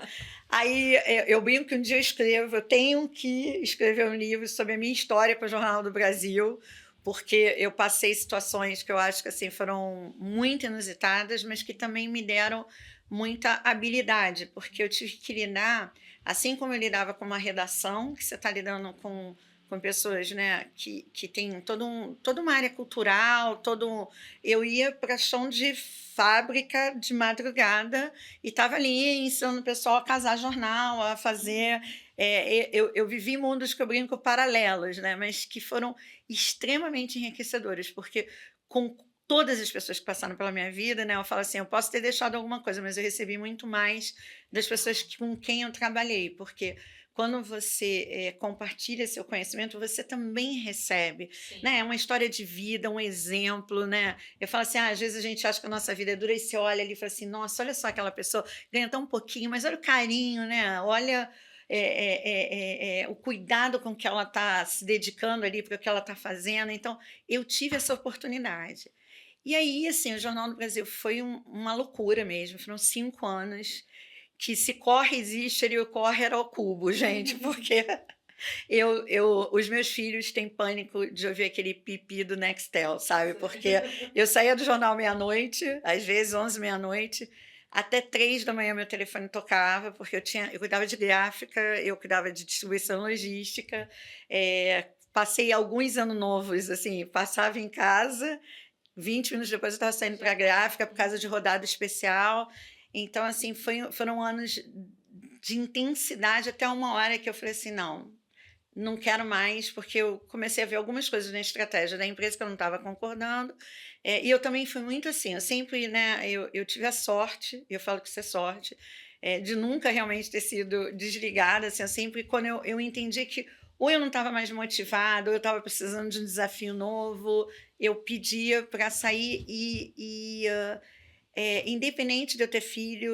Aí eu brinco que um dia eu tenho que escrever um livro sobre a minha história com o Jornal do Brasil, porque eu passei situações que eu acho que assim, foram muito inusitadas, mas que também me deram muita habilidade, porque eu tive que lidar, assim como eu lidava com uma redação, que você está lidando com pessoas, né, que tem toda uma área cultural, eu ia para chão de fábrica de madrugada e estava ali ensinando o pessoal a casar jornal, a fazer. Eu vivi mundos que eu brinco paralelos, né, mas que foram extremamente enriquecedores, porque com todas as pessoas que passaram pela minha vida, né, eu falo assim, eu posso ter deixado alguma coisa, mas eu recebi muito mais das pessoas com quem eu trabalhei, porque quando você compartilha seu conhecimento, você também recebe, né? É uma história de vida, um exemplo, né? Eu falo assim, às vezes a gente acha que a nossa vida é dura e você olha ali e fala assim, nossa, olha só aquela pessoa, ganha tão pouquinho, mas olha o carinho, né? Olha o cuidado com que ela está se dedicando ali para o que ela está fazendo. Então, eu tive essa oportunidade. E aí, assim, o Jornal do Brasil foi uma loucura mesmo, foram 5 anos que se corre existe, ele corre era ao cubo, gente, porque os meus filhos têm pânico de ouvir aquele pipi do Nextel, sabe? Porque eu saía do jornal meia-noite, às vezes 11, meia-noite, até 3 da manhã meu telefone tocava, porque eu cuidava de gráfica, eu cuidava de distribuição logística, passei alguns anos novos, assim, passava em casa, 20 minutos depois eu estava saindo para a gráfica por causa de rodada especial. Então, assim, foram anos de intensidade até uma hora que eu falei assim, não quero mais, porque eu comecei a ver algumas coisas na estratégia da empresa que eu não estava concordando, e eu também fui muito assim, eu sempre, né, eu tive a sorte, eu falo que isso é sorte, de nunca realmente ter sido desligada, assim, eu sempre, quando eu entendi que ou eu não estava mais motivada, ou eu estava precisando de um desafio novo, eu pedia para sair independente de eu ter filho,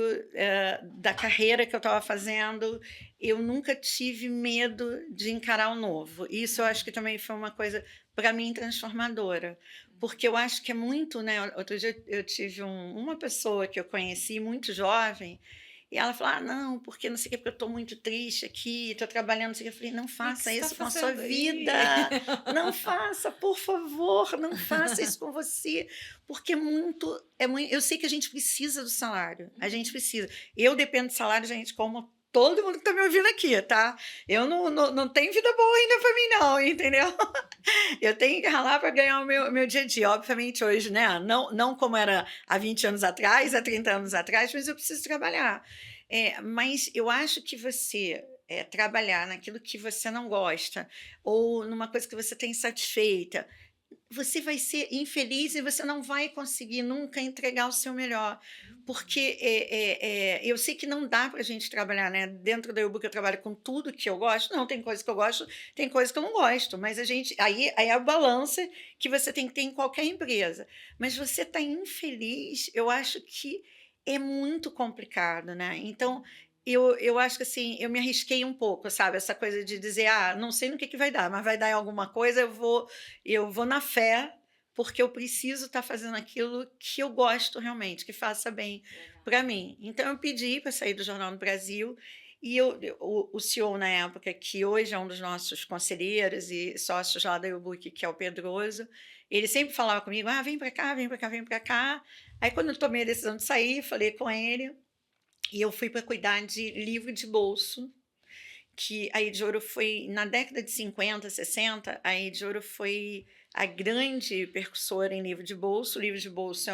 da carreira que eu estava fazendo, eu nunca tive medo de encarar o novo. Isso eu acho que também foi uma coisa, para mim, transformadora. Porque eu acho que é muito, né? Outro dia eu tive uma pessoa que eu conheci, muito jovem, e ela falou, não, porque não sei o que, porque eu estou muito triste aqui, estou trabalhando, não sei o que. Eu falei, não faça isso com a sua vida. Não faça, por favor, não faça isso com você. Porque eu sei que a gente precisa do salário, a gente precisa. Eu dependo do salário, gente, como todo mundo que está me ouvindo aqui, tá? Eu não tenho vida boa ainda para mim, não, entendeu? Eu tenho que ralar para ganhar o meu dia a dia. Obviamente, hoje, né? Não como era há 20 anos atrás, há 30 anos atrás, mas eu preciso trabalhar. Mas eu acho que você trabalhar naquilo que você não gosta, ou numa coisa que você tem insatisfeita, você vai ser infeliz e você não vai conseguir nunca entregar o seu melhor. Porque eu sei que não dá para a gente trabalhar, né? Dentro da U-Book eu trabalho com tudo que eu gosto. Não, tem coisa que eu gosto, tem coisa que eu não gosto. Mas aí é a balança que você tem que ter em qualquer empresa. Mas você está infeliz, eu acho que é muito complicado, né? Então, eu acho que assim, eu me arrisquei um pouco, sabe? Essa coisa de dizer, não sei no que vai dar, mas vai dar em alguma coisa, eu vou na fé, porque eu preciso estar fazendo aquilo que eu gosto realmente, que faça bem para mim. Então, eu pedi para sair do Jornal do Brasil, e o CEO, na época, que hoje é um dos nossos conselheiros e sócios lá da U-Book, que é o Pedroso, ele sempre falava comigo, vem para cá, vem para cá, vem para cá. Aí, quando eu tomei a decisão de sair, falei com ele, e eu fui para cuidar de livro de bolso, que a Ediouro foi, na década de 50, 60, a Ediouro foi a grande percussora em livro de bolso. O livro de bolso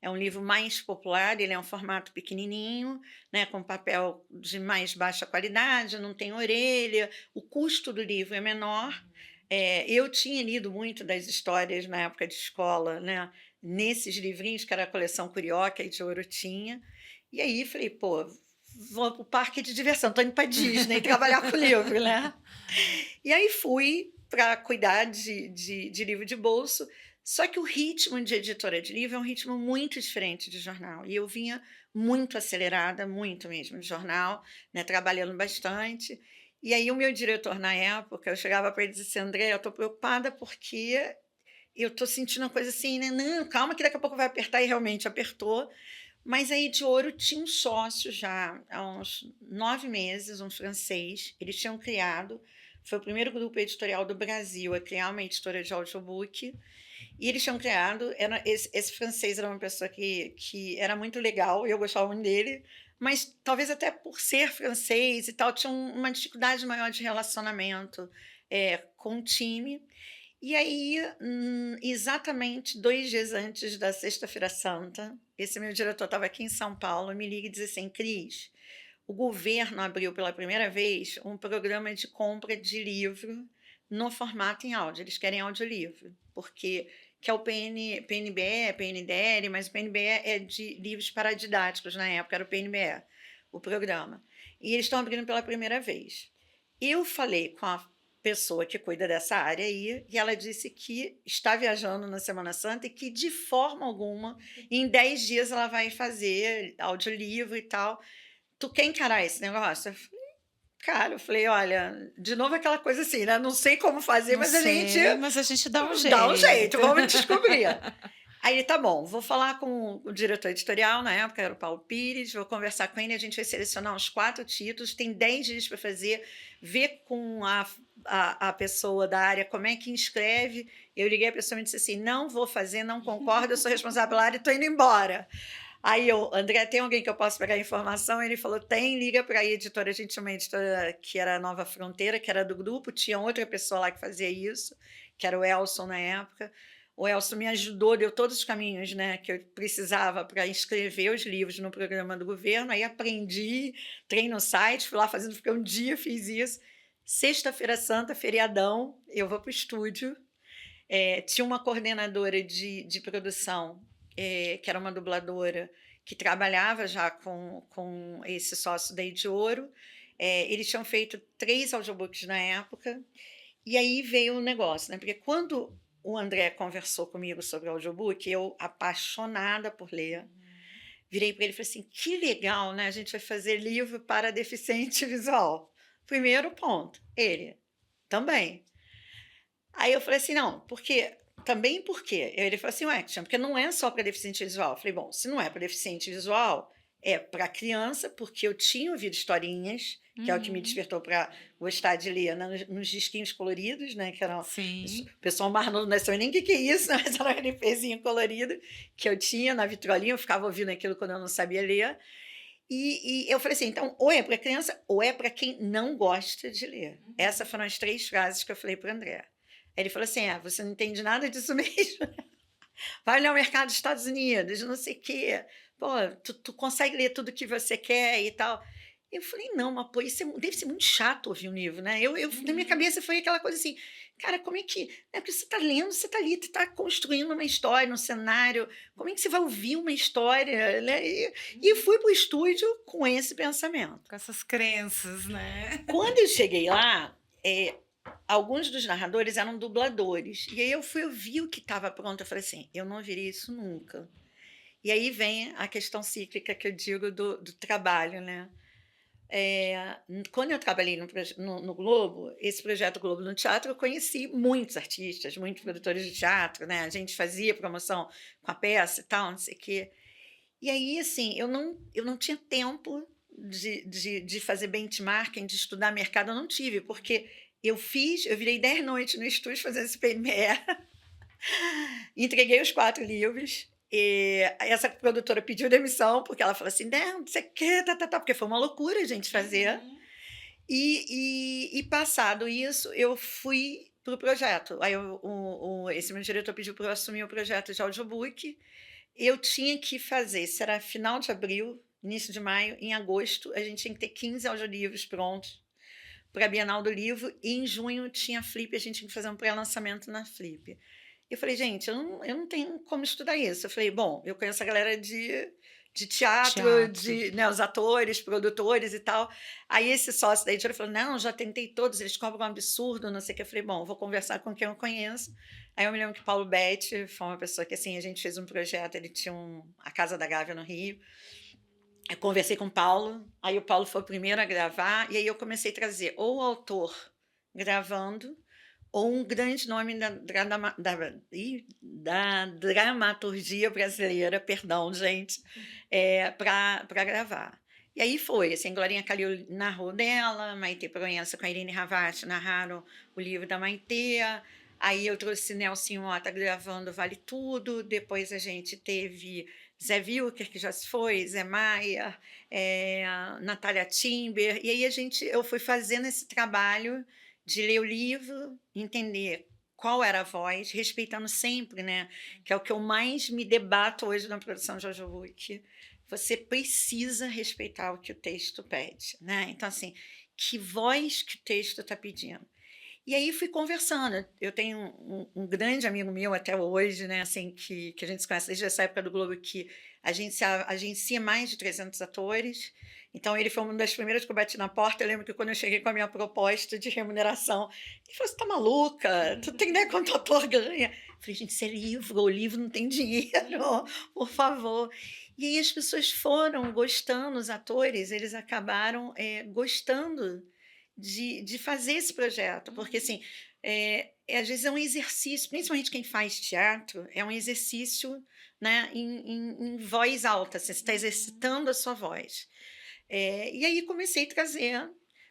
é um livro mais popular, ele é um formato pequenininho, né, com papel de mais baixa qualidade, não tem orelha, o custo do livro é menor. Eu tinha lido muito das histórias na época de escola, né, nesses livrinhos, que era a coleção Curió, que a Ediouro tinha. E aí falei, pô, vou para o parque de diversão, estou indo para Disney trabalhar com livro, né? E aí fui para cuidar de livro de bolso, só que o ritmo de editora de livro é um ritmo muito diferente de jornal. E eu vinha muito acelerada, muito mesmo, de jornal, né, trabalhando bastante. E aí o meu diretor, na época, eu chegava para ele e disse, André, eu estou preocupada porque eu estou sentindo uma coisa assim, né? Não, calma que daqui a pouco vai apertar, e realmente apertou. Mas a Ediouro tinha um sócio já há uns 9 meses, um francês. Eles tinham criado, foi o primeiro grupo editorial do Brasil a criar uma editora de audiobook. E eles tinham criado, esse francês era uma pessoa que era muito legal, eu gostava muito dele, mas talvez até por ser francês e tal, tinha uma dificuldade maior de relacionamento com o time. E aí, exatamente 2 dias antes da Sexta-feira Santa, esse meu diretor estava aqui em São Paulo, me liga e diz assim, Cris, o governo abriu pela primeira vez um programa de compra de livro no formato em áudio. Eles querem audiolivro, porque que é o PNBE, PNDL, mas o PNBE é de livros paradidáticos, na época era o PNBE, o programa. E eles estão abrindo pela primeira vez. Eu falei com a pessoa que cuida dessa área aí, e ela disse que está viajando na Semana Santa e que, de forma alguma, em 10 dias ela vai fazer audiolivro e tal. Tu quer encarar esse negócio? Eu falei, cara, olha, de novo aquela coisa assim, né? Não sei como fazer, mas a gente dá um jeito. Dá um jeito, vamos descobrir. Aí ele: "Tá bom, vou falar com o diretor editorial", na época era o Paulo Pires, "vou conversar com ele, a gente vai selecionar uns 4 títulos, tem 10 dias para fazer, ver com a pessoa da área como é que inscreve". Eu liguei, a pessoa me disse assim: "Não vou fazer, não concordo, eu sou responsável pela área e estou indo embora". Aí eu: "André, tem alguém que eu posso pegar informação?". Ele falou: "Tem, liga para a editora". A gente tinha uma editora que era a Nova Fronteira, que era do grupo, tinha outra pessoa lá que fazia isso, que era o Elson na época. O Elson me ajudou, deu todos os caminhos, né, que eu precisava para inscrever os livros no programa do governo, aí aprendi, entrei no site, fui lá fazendo, fiquei um dia, fiz isso. Sexta-feira santa, feriadão, eu vou para o estúdio, tinha uma coordenadora de produção, que era uma dubladora, que trabalhava já com esse sócio da de Ouro. Eles tinham feito 3 audiobooks na época, e aí veio o negócio, né? Porque quando o André conversou comigo sobre o audiobook, eu, apaixonada por ler, virei para ele e falei assim: que legal, né? A gente vai fazer livro para deficiente visual. Primeiro ponto. Ele também. Aí eu falei assim: não, porque. Também por quê? Ele falou assim: ué, Cristiano, porque não é só para deficiente visual. Eu falei: bom, se não é para deficiente visual, é para criança, porque eu tinha ouvido historinhas, que é o que me Uhum. despertou para gostar de ler nos disquinhos coloridos, né? Que eram. Sim. O pessoal mais novo não sabia nem o que que é isso, mas era um LPzinho colorido que eu tinha na vitrolinha, eu ficava ouvindo aquilo quando eu não sabia ler. E eu falei assim: então, ou é para criança, ou é para quem não gosta de ler. Essas foram as 3 frases que eu falei para o André. Aí ele falou assim: você não entende nada disso mesmo. Vai olhar o mercado dos Estados Unidos, não sei o quê. Pô, tu consegue ler tudo que você quer e tal. Eu falei: não, mas pô, isso deve ser muito chato ouvir um livro, né? Na minha Uhum. cabeça foi aquela coisa assim, cara, como é que. É porque você está lendo, você está ali, você está construindo uma história, um cenário. Como é que você vai ouvir uma história? Né? E fui para o estúdio com esse pensamento. Com essas crenças, né. Quando eu cheguei lá, alguns dos narradores eram dubladores. E aí eu fui ouvir o que estava pronto. Eu falei assim: eu não ouviria isso nunca. E aí vem a questão cíclica que eu digo do trabalho, né? Quando eu trabalhei no Globo, esse projeto Globo no Teatro, eu conheci muitos artistas, muitos produtores de teatro, né? A gente fazia promoção com a peça e tal, não sei o quê. E aí, assim, eu não tinha tempo de fazer benchmarking, de estudar mercado, eu não tive, porque eu virei 10 noites no estúdio fazendo esse PME, entreguei os 4 livros, essa produtora pediu demissão, porque ela falou assim: "Não, você quer, tá", porque foi uma loucura a gente fazer. Uhum. E passado isso, eu fui para o projeto. Aí esse meu diretor pediu para eu assumir o projeto de audiobook. Eu tinha que fazer, será final de abril, início de maio, em agosto, a gente tinha que ter 15 audiolivros prontos para a Bienal do Livro, e em junho tinha a Flip, a gente tinha que fazer um pré-lançamento na Flip. Eu falei: "Gente, eu não tenho como estudar isso". Eu falei: "Bom, eu conheço a galera de teatro, Teatro. né, os atores, produtores e tal". Aí esse sócio da editora falou: "Não, já tentei todos, eles cobram um absurdo, não sei o quê". Eu falei: "Bom, vou conversar com quem eu conheço". Aí eu me lembro que Paulo Betti foi uma pessoa que, assim, a gente fez um projeto, ele tinha a Casa da Gávea no Rio. Eu conversei com o Paulo, aí o Paulo foi o primeiro a gravar, e aí eu comecei a trazer ou o autor gravando, ou um grande nome da dramaturgia brasileira, perdão, gente, para gravar. E aí foi, assim, Glorinha Calil narrou dela, Maitê Proença com a Irene Ravati narraram o livro da Maitê, aí eu trouxe Nelson Mota gravando Vale Tudo, depois a gente teve Zé Wilker, que já se foi, Zé Maia, Natália Timber, e aí eu fui fazendo esse trabalho de ler o livro, entender qual era a voz, respeitando sempre, né, que é o que eu mais me debato hoje na produção de audiobook. Você precisa respeitar o que o texto pede, né? Então, assim, que voz que o texto está pedindo. E aí fui conversando. Eu tenho um grande amigo meu até hoje, né, assim, que a gente se conhece desde essa época do Globo, que agencia mais de 300 atores. Então ele foi uma das primeiras que eu bati na porta. Eu lembro que quando eu cheguei com a minha proposta de remuneração, ele falou: "Você tá maluca? Tu tem ideia quanto ator ganha?" Eu falei: "Gente, isso é livro, o livro não tem dinheiro, por favor". E aí as pessoas foram gostando, os atores, eles acabaram, gostando de fazer esse projeto, porque assim, às vezes é um exercício, principalmente quem faz teatro, é um exercício, né, em voz alta, assim, você está Uhum. exercitando a sua voz. E aí comecei a trazer,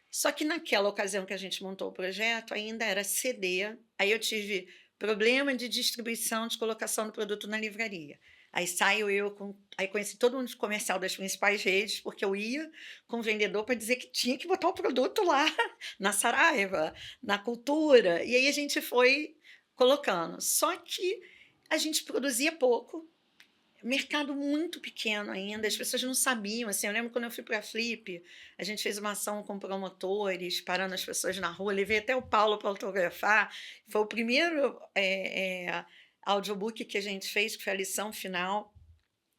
só que naquela ocasião que a gente montou o projeto ainda era CD, aí eu tive problema de distribuição, de colocação do produto na livraria. Aí saio eu com aí conheci todo mundo de comercial das principais redes, porque eu ia com o vendedor para dizer que tinha que botar o produto lá na Saraiva, na Cultura, e aí a gente foi colocando. Só que a gente produzia pouco, mercado muito pequeno ainda, as pessoas não sabiam, assim, eu lembro quando eu fui para a Flip, a gente fez uma ação com promotores, parando as pessoas na rua, levei até o Paulo para autografar, foi o primeiro, audiobook que a gente fez, que foi a lição final,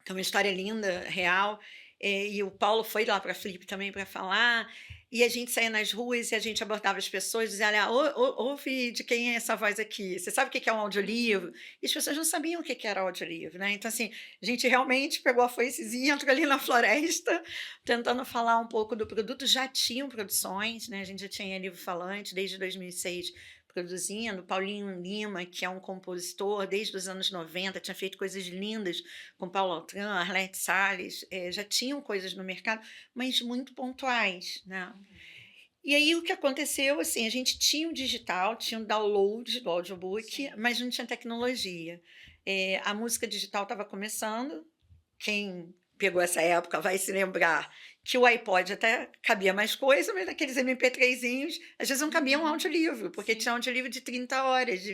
que é uma história linda, real, e o Paulo foi lá para a Flip também para falar, e a gente saía nas ruas e a gente abordava as pessoas, dizia: "Olha, ouve de quem é essa voz aqui? Você sabe o que que é um audiolivro?" Uhum. E as pessoas não sabiam o que que era audiolivro, né. Então, assim, a gente realmente pegou a foicezinha, entrou ali na floresta, tentando falar um pouco do produto. Já tinham produções, né, a gente já tinha livro falante desde 2006 produzindo. Paulinho Lima, que é um compositor desde os anos 90, tinha feito coisas lindas com Paulo Altran, Arlete Salles, já tinham coisas no mercado, mas muito pontuais, né. Uhum. E aí o que aconteceu, assim, a gente tinha o digital, tinha o download do audiobook, Sim. mas não tinha tecnologia. A música digital estava começando, quem pegou essa época vai se lembrar que o iPod até cabia mais coisa, mas naqueles MP3zinhos, às vezes não cabia um Uhum. audiolivro, porque tinha Sim. audiolivro de 30 horas, de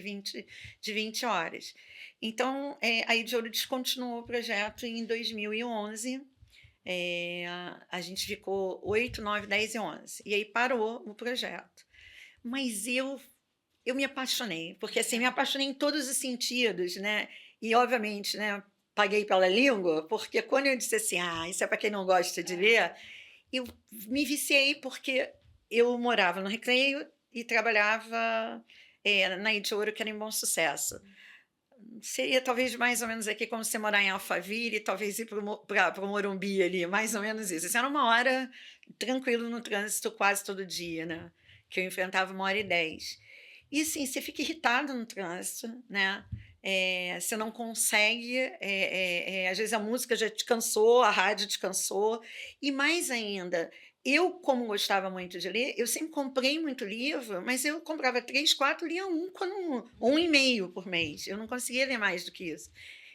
20 horas. Então, a Edioro descontinuou o projeto em 2011, a gente ficou 8, 9, 10 e 11, e aí parou o projeto. Mas eu me apaixonei, porque, assim, me Legal. apaixonei em todos os sentidos, né, e obviamente, né, paguei pela língua, porque quando eu disse assim: "Ah, isso é para quem não gosta de É. ler", eu me viciei, porque eu morava no Recreio e trabalhava, na Edioro, que era em Bom Sucesso. Seria talvez mais ou menos aqui como você morar em Alphaville e talvez ir para o Morumbi ali, mais ou menos isso. Isso era 1 hora tranquilo no trânsito quase todo dia, né, que eu enfrentava 1 hora e 10. E assim, você fica irritado no trânsito, né, você não consegue, às vezes a música já te cansou, a rádio te cansou, e mais ainda, eu como gostava muito de ler, eu sempre comprei muito livro, mas eu comprava 3, 4, lia um quando um e meio por mês, eu não conseguia ler mais do que isso.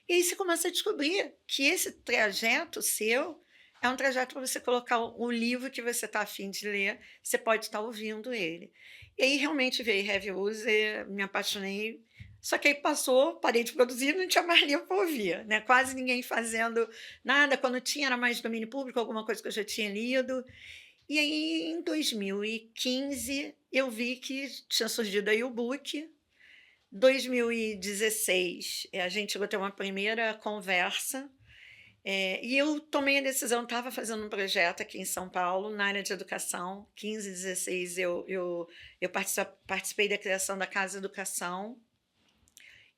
E aí você começa a descobrir que esse trajeto seu é um trajeto para você colocar o livro que você está afim de ler, você pode estar ouvindo ele. E aí realmente veio Heavy User, me apaixonei, só que aí passou, parei de produzir, não tinha mais livro para ouvir, né, quase ninguém fazendo nada, quando tinha era mais domínio público, alguma coisa que eu já tinha lido. E aí em 2015 eu vi que tinha surgido aí o book. 2016, a gente chegou a ter uma primeira conversa, e eu tomei a decisão, estava fazendo um projeto aqui em São Paulo, na área de educação, 15, 16 eu participei da criação da Casa Educação,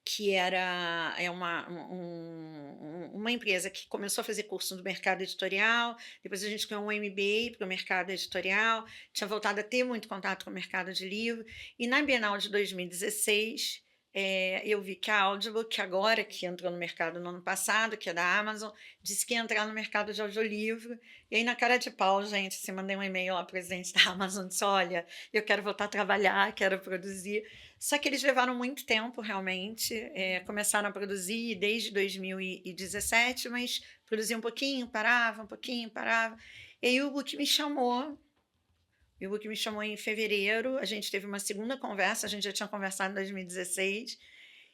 que é uma empresa que começou a fazer curso no mercado editorial, depois a gente ganhou um MBA para o mercado editorial, tinha voltado a ter muito contato com o mercado de livro, e na Bienal de 2016, eu vi que a Audible, que agora que entrou no mercado no ano passado, que é da Amazon, disse que ia entrar no mercado de audiolivro, e aí na cara de pau, gente, assim, mandei um e-mail ao presidente da Amazon, disse: "Olha, eu quero voltar a trabalhar, quero produzir". Só que eles levaram muito tempo realmente, começaram a produzir desde 2017, mas produziam um pouquinho, parava. E aí o book me chamou em fevereiro, a gente teve uma segunda conversa, a gente já tinha conversado em 2016,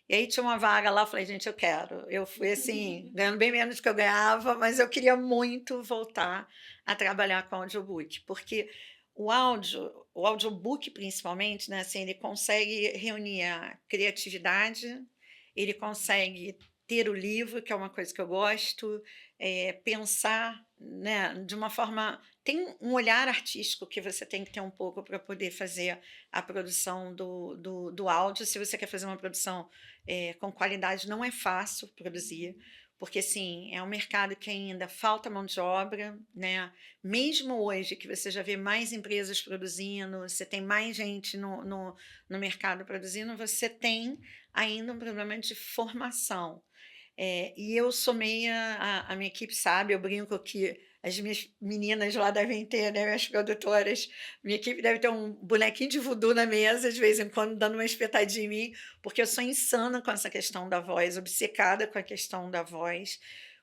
e aí tinha uma vaga lá, eu falei: "Gente, eu quero". Eu fui, assim, ganhando bem menos do que eu ganhava, mas eu queria muito voltar a trabalhar com audiobook, porque o audiobook principalmente, né, assim, ele consegue reunir a criatividade, ele consegue ter o livro, que é uma coisa que eu gosto, pensar, né, de uma forma, tem um olhar artístico que você tem que ter um pouco para poder fazer a produção do áudio. Se você quer fazer uma produção, com qualidade, não é fácil produzir, porque assim, é um mercado que ainda falta mão de obra, né? Mesmo hoje que você já vê mais empresas produzindo, você tem mais gente no mercado produzindo, você tem ainda um problema de formação. E eu sou meia, a minha equipe sabe, eu brinco que as minhas meninas lá devem ter, né, minhas produtoras, minha equipe deve ter um bonequinho de voodoo na mesa, de vez em quando, dando uma espetadinha em mim, porque eu sou insana com essa questão da voz, obcecada com a questão da voz,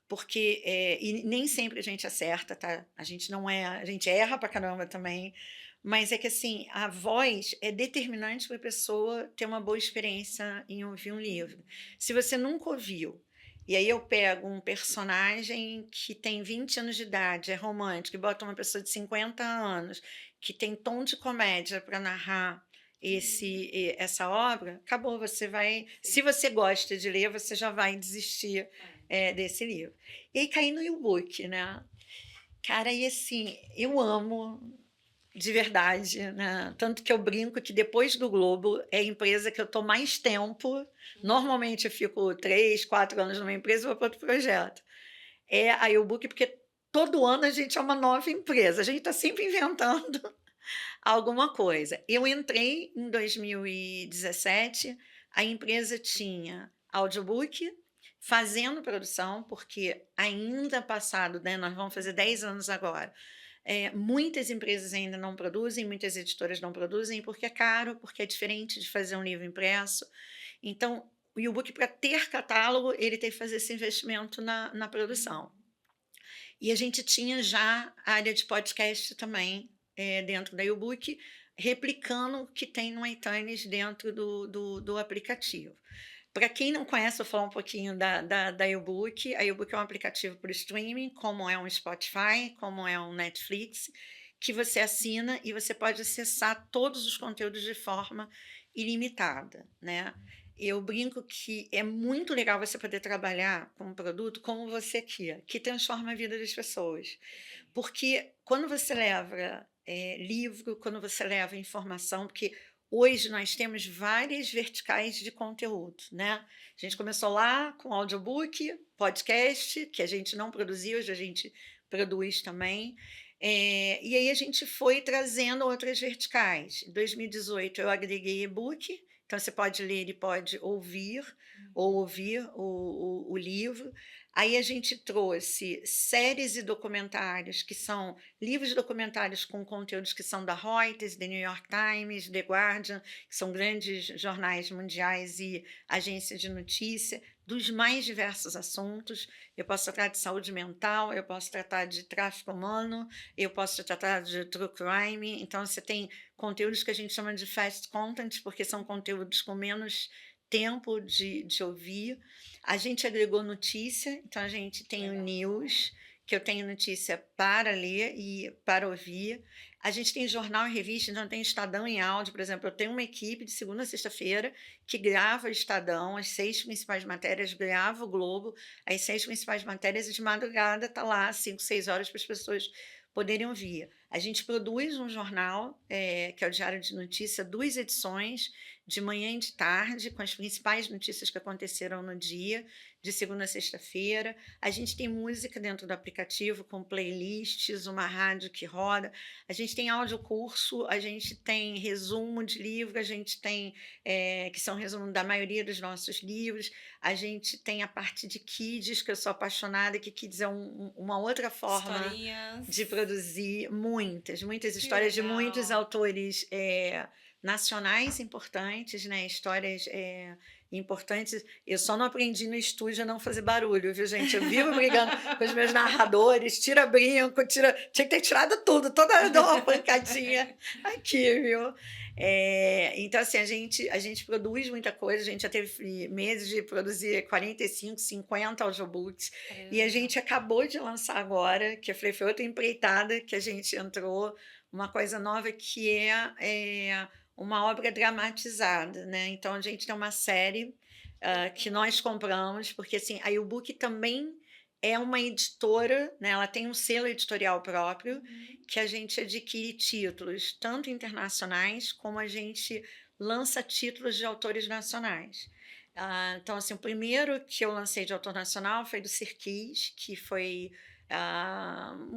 porque, e nem sempre a gente acerta, tá? A gente não é, a gente erra pra caramba também, mas é que assim, a voz é determinante para a pessoa ter uma boa experiência em ouvir um livro. Se você nunca ouviu, e aí eu pego um personagem que tem 20 anos de idade, é romântico, e boto uma pessoa de 50 anos, que tem tom de comédia para narrar essa obra, acabou, você vai... Se você gosta de ler, você já vai desistir desse livro. E aí caí no e-book, né? Cara, e assim, eu amo de verdade, né? Tanto que eu brinco que depois do Globo é a empresa que eu estou mais tempo. Normalmente eu fico 3, 4 anos numa empresa e vou para outro projeto. É a YouBook, porque todo ano a gente é uma nova empresa, a gente está sempre inventando alguma coisa. Eu entrei em 2017, a empresa tinha audiobook, fazendo produção, porque ainda passado, né, nós vamos fazer 10 anos agora, muitas empresas ainda não produzem, muitas editoras não produzem, porque é caro, porque é diferente de fazer um livro impresso. Então, o e-book, para ter catálogo, ele tem que fazer esse investimento na produção. E a gente tinha já a área de podcast também dentro da e-book, replicando o que tem no iTunes dentro do aplicativo. Para quem não conhece, vou falar um pouquinho da e-book. A e-book é um aplicativo para streaming, como é um Spotify, como é um Netflix, que você assina e você pode acessar todos os conteúdos de forma ilimitada, né? Eu brinco que é muito legal você poder trabalhar com um produto como você quer, que transforma a vida das pessoas. Porque quando você leva livro, quando você leva informação, porque hoje nós temos várias verticais de conteúdo, né? A gente começou lá com audiobook, podcast, que a gente não produzia, hoje a gente produz também. E aí a gente foi trazendo outras verticais. Em 2018 eu agreguei e-book, então você pode ler e pode ouvir, ou ouvir o livro. Aí a gente trouxe séries e documentários, que são livros documentários com conteúdos que são da Reuters, The New York Times, The Guardian, que são grandes jornais mundiais e agências de notícia, dos mais diversos assuntos. Eu posso tratar de saúde mental, eu posso tratar de tráfico humano, eu posso tratar de true crime. Então, você tem conteúdos que a gente chama de fast content, porque são conteúdos com menos tempo de ouvir. A gente agregou notícia, então a gente tem o news, que eu tenho notícia para ler e para ouvir. A gente tem jornal e revista, então tem Estadão em áudio, por exemplo. Eu tenho uma equipe de segunda a sexta-feira que grava o Estadão, as 6 principais matérias, grava o Globo, as 6 principais matérias, e de madrugada está lá, 5, 6 horas, para as pessoas poderem ouvir. A gente produz um jornal, que é o Diário de Notícia, 2 edições, de manhã e de tarde, com as principais notícias que aconteceram no dia, de segunda a sexta-feira. A gente tem música dentro do aplicativo, com playlists, uma rádio que roda. A gente tem audiocurso, a gente tem resumo de livro, a gente tem, que são resumo da maioria dos nossos livros. A gente tem a parte de kids, que eu sou apaixonada, que kids é uma outra forma Historinhas. de produzir muitas histórias de muitos legal. autores nacionais importantes, né? Histórias importantes. Eu só não aprendi no estúdio a não fazer barulho, viu, gente? Eu vivo brigando com os meus narradores, tira brinco, tinha que ter tirado tudo, toda hora dou uma pancadinha aqui, viu? Então, assim, a gente produz muita coisa, a gente já teve meses de produzir 45, 50 audiobooks, e a gente acabou de lançar agora, que eu falei, foi outra empreitada que a gente entrou, uma coisa nova que é uma obra dramatizada, né? Então a gente tem uma série que nós compramos, porque assim, a YouBook também é uma editora, né? Ela tem um selo editorial próprio, que a gente adquire títulos, tanto internacionais, como a gente lança títulos de autores nacionais. Então, assim, o primeiro que eu lancei de autor nacional foi do Sirquis, que foi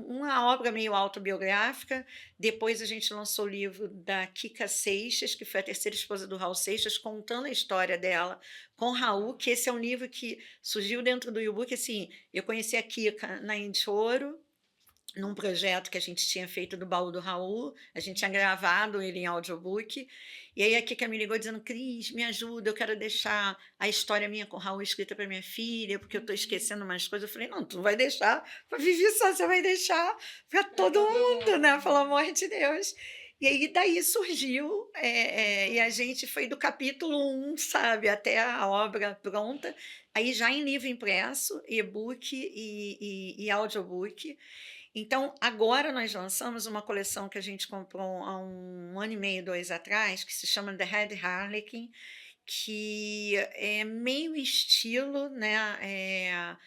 uma obra meio autobiográfica. Depois a gente lançou o livro da Kika Seixas, que foi a terceira esposa do Raul Seixas, contando a história dela com Raul, que esse é um livro que surgiu dentro do e-book. Assim, eu conheci a Kika na Indioro, num projeto que a gente tinha feito do Baú do Raul, a gente tinha gravado ele em audiobook, e aí a Kika me ligou dizendo: Cris, me ajuda, eu quero deixar a história minha com o Raul escrita para minha filha, porque eu estou esquecendo umas coisas. Eu falei: não, tu não vai deixar para Vivi só, você vai deixar para todo mundo, né? Pelo amor de Deus. E aí daí surgiu, e a gente foi do capítulo 1, sabe, até a obra pronta, aí já em livro impresso, e-book e audiobook. Então, agora nós lançamos uma coleção que a gente comprou há 1 ano e meio, 2 atrás, que se chama The Red Harlequin, que é meio estilo, né?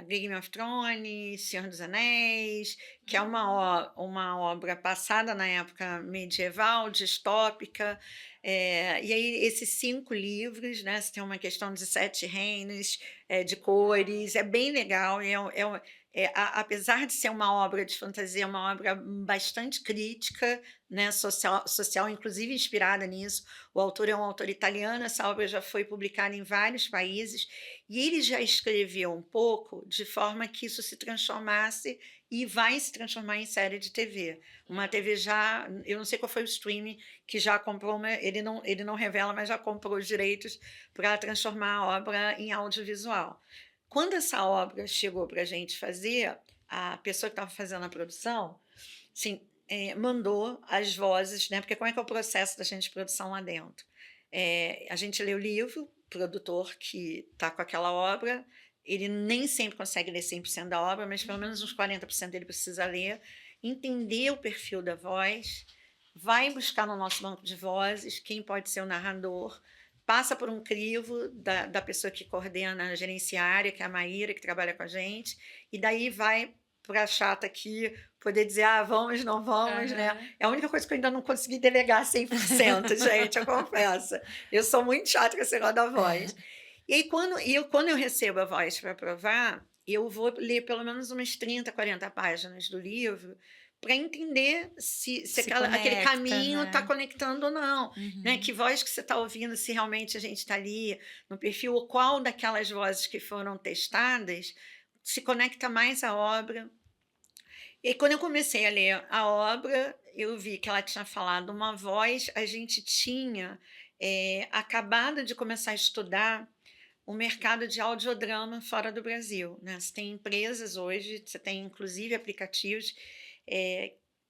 Game of Thrones, Senhor dos Anéis, que é uma obra passada na época medieval, distópica. E aí, esses 5 livros, né? Você tem uma questão de 7 reinos, de cores, é bem legal. Apesar de ser uma obra de fantasia, é uma obra bastante crítica, né, social, inclusive inspirada nisso. O autor é um autor italiano, essa obra já foi publicada em vários países, e ele já escreveu um pouco de forma que isso se transformasse e vai se transformar em série de TV. Uma TV já, eu não sei qual foi o streaming que já comprou, ele não revela, mas já comprou os direitos para transformar a obra em audiovisual. Quando essa obra chegou para a gente fazer, a pessoa que estava fazendo a produção, assim, mandou as vozes, né? Porque como é que é o processo da gente de produção lá dentro? A gente lê o livro, o produtor que está com aquela obra, ele nem sempre consegue ler 100% da obra, mas pelo menos uns 40% ele precisa ler, entender o perfil da voz, vai buscar no nosso banco de vozes quem pode ser o narrador, passa por um crivo da pessoa que coordena a gerenciária, que é a Maíra, que trabalha com a gente, e daí vai para a chata aqui poder dizer: vamos, não vamos, né? É a única coisa que eu ainda não consegui delegar 100%, gente, eu confesso. Eu sou muito chata com esse negócio da voz. E aí, quando eu recebo a voz para aprovar, eu vou ler pelo menos umas 30, 40 páginas do livro para entender se aquele caminho está conectando ou não. Né? Que voz que você está ouvindo, se realmente a gente está ali no perfil, ou qual daquelas vozes que foram testadas se conecta mais à obra. E quando eu comecei a ler a obra, eu vi que ela tinha falado uma voz, a gente tinha acabado de começar a estudar o mercado de audiodrama fora do Brasil. Né? Você tem empresas hoje, você tem inclusive aplicativos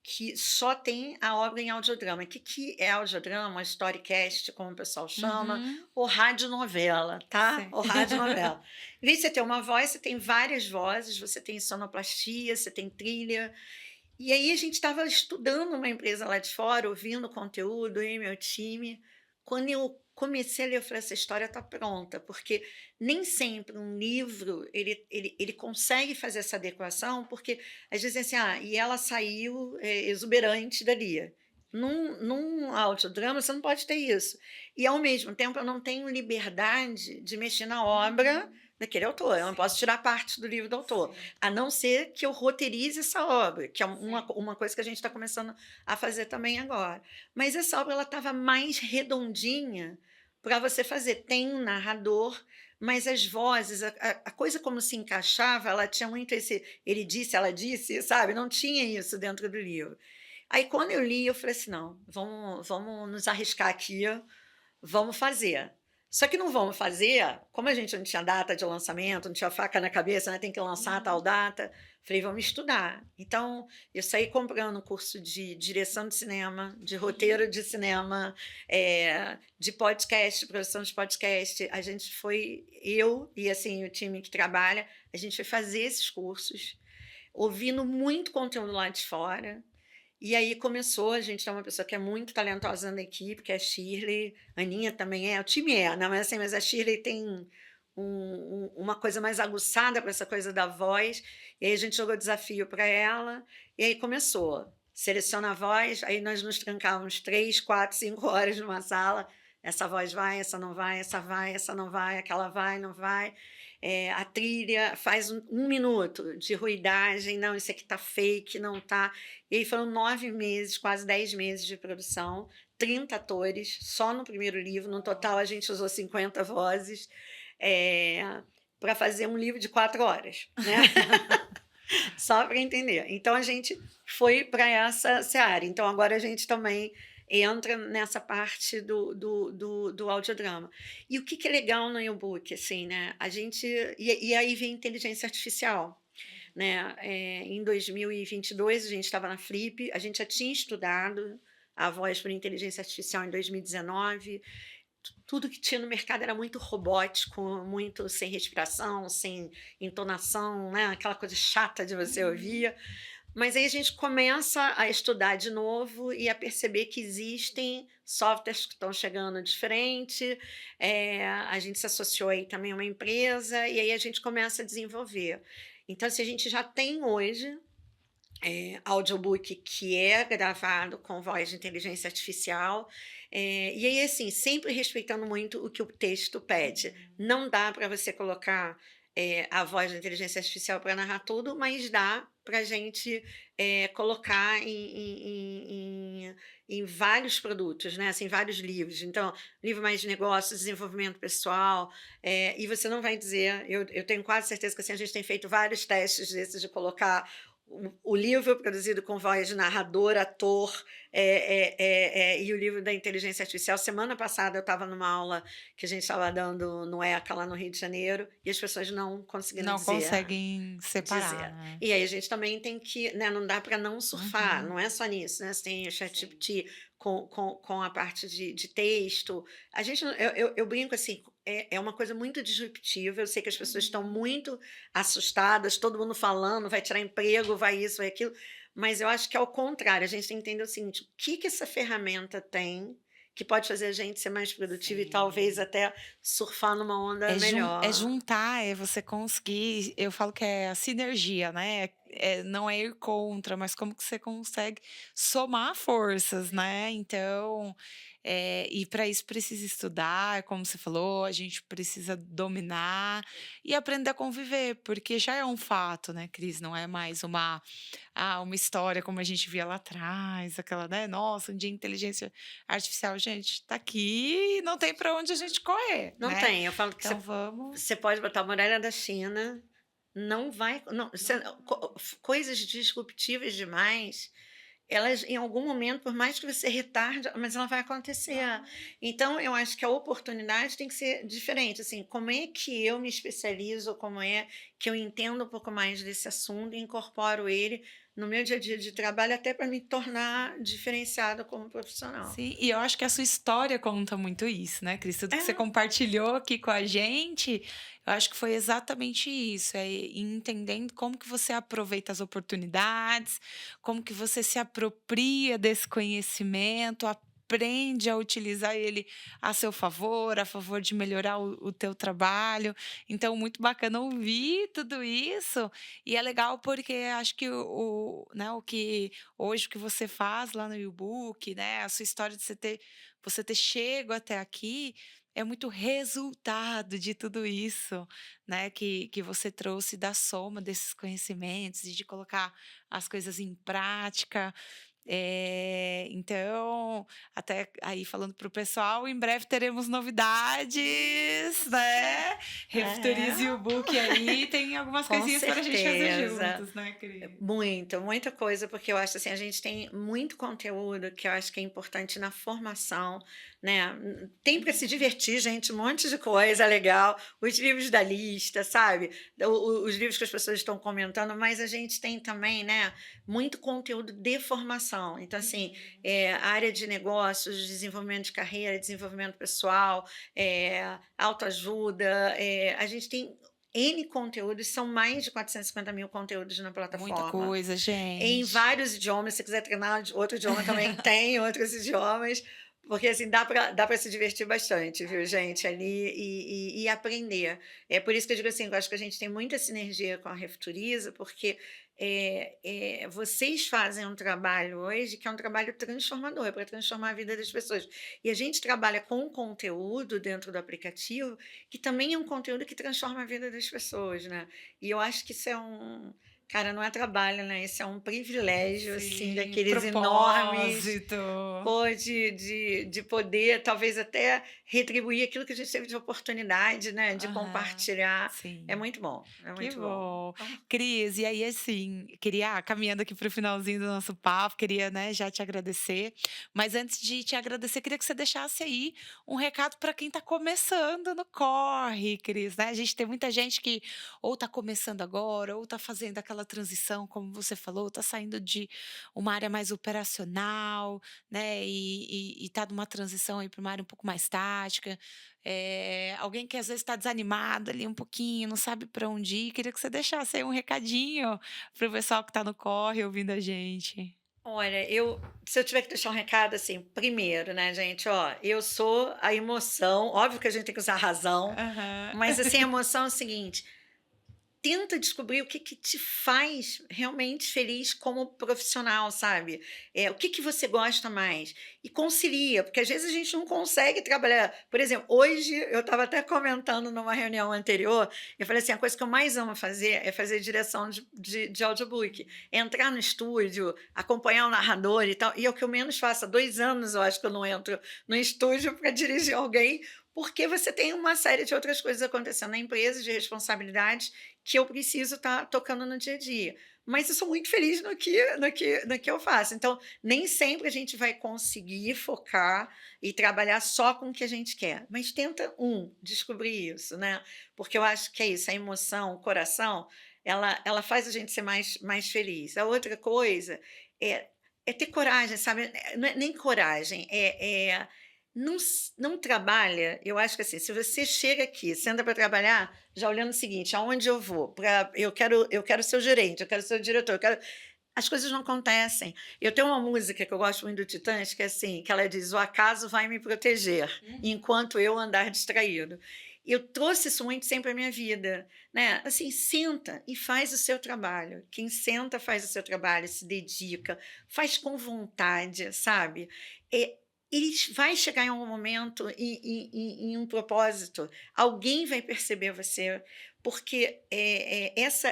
que só tem a obra em audiodrama. O que é audiodrama? Storycast, como o pessoal chama, ou radionovela, tá? Sim. Ou radionovela. Em vez de você ter uma voz, você tem várias vozes, você tem sonoplastia, você tem trilha. E aí a gente estava estudando uma empresa lá de fora, ouvindo conteúdo, eu e meu time. Quando eu comecei a ler, eu falei: essa história está pronta, porque nem sempre um livro ele consegue fazer essa adequação, porque às vezes assim, e ela saiu exuberante dali. Num audiodrama você não pode ter isso. E ao mesmo tempo eu não tenho liberdade de mexer na obra daquele autor. Eu não posso tirar parte do livro do autor, a não ser que eu roteirize essa obra, que é uma coisa que a gente está começando a fazer também agora. Mas essa obra estava mais redondinha para você fazer. Tem um narrador, mas as vozes, a coisa como se encaixava, ela tinha muito esse ele disse, ela disse, sabe? Não tinha isso dentro do livro. Aí, quando eu li, eu falei assim: não, vamos nos arriscar aqui, vamos fazer. Só que não vamos fazer, como a gente não tinha data de lançamento, não tinha faca na cabeça, né? Tem que lançar a tal data. Falei: vamos estudar. Então, eu saí comprando um curso de direção de cinema, de roteiro de cinema, de podcast, produção de podcast. A gente foi, eu e assim, o time que trabalha, a gente foi fazer esses cursos, ouvindo muito conteúdo lá de fora. E aí começou, a gente tem uma pessoa que é muito talentosa na equipe, que é a Shirley, a Aninha também o time né? Mas a Shirley tem uma coisa mais aguçada para essa coisa da voz, e aí a gente jogou desafio para ela, e aí começou, seleciona a voz, aí nós nos trancávamos 3, 4, 5 horas numa sala, essa voz vai, essa não vai, essa vai, essa não vai, aquela vai, não vai. A trilha faz 1 minuto de ruidagem, não, isso aqui tá fake, não tá. E aí foram 9 meses, quase 10 meses de produção, 30 atores, só no primeiro livro, no total a gente usou 50 vozes, para fazer um livro de 4 horas, né? Só para entender. Então a gente foi para essa seara. Então agora a gente também entra nessa parte do audiodrama. E o que é legal no e-book, assim, né? A gente. E aí vem inteligência artificial. Né? Em 2022, a gente estava na Flip, a gente já tinha estudado a voz por inteligência artificial em 2019. Tudo que tinha no mercado era muito robótico, muito sem respiração, sem entonação, né? Aquela coisa chata de você ouvir. Mas aí a gente começa a estudar de novo e a perceber que existem softwares que estão chegando diferente. A gente se associou aí também a uma empresa e aí a gente começa a desenvolver. Então, se a gente já tem hoje audiobook que é gravado com voz de inteligência artificial, e aí, assim, sempre respeitando muito o que o texto pede. Não dá para você colocar a voz da inteligência artificial para narrar tudo, mas dá para a gente colocar em vários produtos, né? Assim, vários livros. Então, livro mais de negócios, desenvolvimento pessoal, e você não vai dizer, eu tenho quase certeza que assim, a gente tem feito vários testes desses de colocar o livro produzido com voz de narrador, ator, e o livro da inteligência artificial. Semana passada eu estava numa aula que a gente estava dando no ECA, lá no Rio de Janeiro, e as pessoas não conseguiram Não dizer. conseguem separar, né? E aí a gente também tem que, né, não dá para não surfar, não é só nisso, né? Você tem o ChatGPT com a parte de texto. A gente, eu brinco assim, é uma coisa muito disruptiva. Eu sei que as pessoas estão muito assustadas, todo mundo falando, vai tirar emprego, vai isso, vai aquilo. Mas eu acho que é o contrário. A gente tem que entender o seguinte: o que essa ferramenta tem que pode fazer a gente ser mais produtivo e talvez até surfar numa onda melhor. É juntar, é você conseguir. Eu falo que é a sinergia, né? Não é ir contra, mas como que você consegue somar forças, né? Então, e para isso precisa estudar, como você falou, a gente precisa dominar e aprender a conviver, porque já é um fato, né, Cris? Não é mais uma história como a gente via lá atrás, aquela, né? Nossa, um dia inteligência artificial, gente, tá aqui e não tem para onde a gente correr, Não né? tem, eu falo que Então vamos. você pode botar a muralha da China, não vai. Não, coisas disruptivas demais, elas em algum momento, por mais que você retarde, mas ela vai acontecer. Então, eu acho que a oportunidade tem que ser diferente. Assim, como é que eu me especializo, como é que eu entendo um pouco mais desse assunto e incorporo ele no meu dia a dia de trabalho, até para me tornar diferenciada como profissional. Sim, e eu acho que a sua história conta muito isso, né, Cris? Tudo que você compartilhou aqui com a gente, eu acho que foi exatamente isso, entendendo como que você aproveita as oportunidades, como que você se apropria desse conhecimento, aprende a utilizar ele a seu favor, a favor de melhorar o teu trabalho. Então, muito bacana ouvir tudo isso, e é legal porque acho que né, o que hoje o que você faz lá no e-book, né, a sua história de você ter chego até aqui, é muito resultado de tudo isso, né, que você trouxe da soma desses conhecimentos e de colocar as coisas em prática. Então, até aí falando para o pessoal, em breve teremos novidades, né? Refuturize o book aí, tem algumas Com coisinhas para a gente fazer certeza. juntos, né, Cris? Muita coisa, porque eu acho assim, a gente tem muito conteúdo que eu acho que é importante na formação, né? Tem para se divertir, gente, um monte de coisa legal, os livros da lista, sabe? Os livros que as pessoas estão comentando, mas a gente tem também, né, muito conteúdo de formação. Então, assim, a área de negócios, desenvolvimento de carreira, desenvolvimento pessoal, autoajuda, a gente tem N conteúdos, são mais de 450 mil conteúdos na plataforma. Muita coisa, gente. Em vários idiomas, se quiser treinar outro idioma também tem outros idiomas, Porque, assim, dá para se divertir bastante, viu, gente, ali e aprender. É por isso que eu digo assim, eu acho que a gente tem muita sinergia com a Refuturiza, porque, vocês fazem um trabalho hoje que é um trabalho transformador, é para transformar a vida das pessoas. E a gente trabalha com um conteúdo dentro do aplicativo, que também é um conteúdo que transforma a vida das pessoas, né. E eu acho que isso é cara, não é trabalho, né, isso é um privilégio, assim, Sim, daqueles enormes. propósito. Pô, de poder talvez até retribuir aquilo que a gente teve de oportunidade, né, de Aham, compartilhar. É sim. muito bom, é Que muito bom. bom. Ah, Cris, e aí, assim, queria caminhando aqui para o finalzinho do nosso papo, queria, né, já te agradecer, mas antes de te agradecer, queria que você deixasse aí um recado para quem está começando no corre, Cris, né. A gente tem muita gente que ou está começando agora, ou está fazendo aquela transição, como você falou, está saindo de uma área mais operacional, né, e está numa transição aí para uma área um pouco mais tática. Alguém que às vezes está desanimado ali um pouquinho, não sabe para onde ir, queria que você deixasse aí um recadinho para o pessoal que está no corre ouvindo a gente. olha, se eu tiver que deixar um recado, assim, primeiro, né, gente, ó, eu sou a emoção, óbvio que a gente tem que usar a razão, Aham. mas, assim, a emoção é o seguinte. Tenta descobrir o que que te faz realmente feliz como profissional, sabe. O que que você gosta mais, e concilia, porque às vezes a gente não consegue trabalhar por exemplo, hoje eu estava até comentando numa reunião anterior, eu falei assim: "A coisa que eu mais amo fazer é fazer direção de audiobook, é entrar no estúdio, acompanhar o narrador e tal", e é o que eu menos faço, há 2 anos eu acho que eu não entro no estúdio para dirigir alguém, porque você tem uma série de outras coisas acontecendo na empresa, de responsabilidades, que eu preciso estar tocando no dia a dia. Mas eu sou muito feliz no que eu faço. Então, nem sempre a gente vai conseguir focar e trabalhar só com o que a gente quer. Mas tenta, descobrir isso, né? Porque eu acho que é isso, a emoção, o coração, ela faz a gente ser mais feliz. A outra coisa é, é ter coragem, sabe? Não é nem coragem, não trabalha, eu acho que assim, se você chega aqui, senta para trabalhar, já olhando o seguinte: aonde eu vou? Eu quero ser o gerente, eu quero ser o diretor, eu quero as coisas não acontecem. Eu tenho uma música que eu gosto muito do Titãs, que é assim, que ela diz: "O acaso vai me proteger, enquanto eu andar distraído". Eu trouxe isso muito sempre à minha vida, né, assim, senta e faz o seu trabalho. Quem senta faz o seu trabalho, se dedica, faz com vontade, sabe. Eh, vai chegar em algum momento em um propósito, alguém vai perceber você, porque,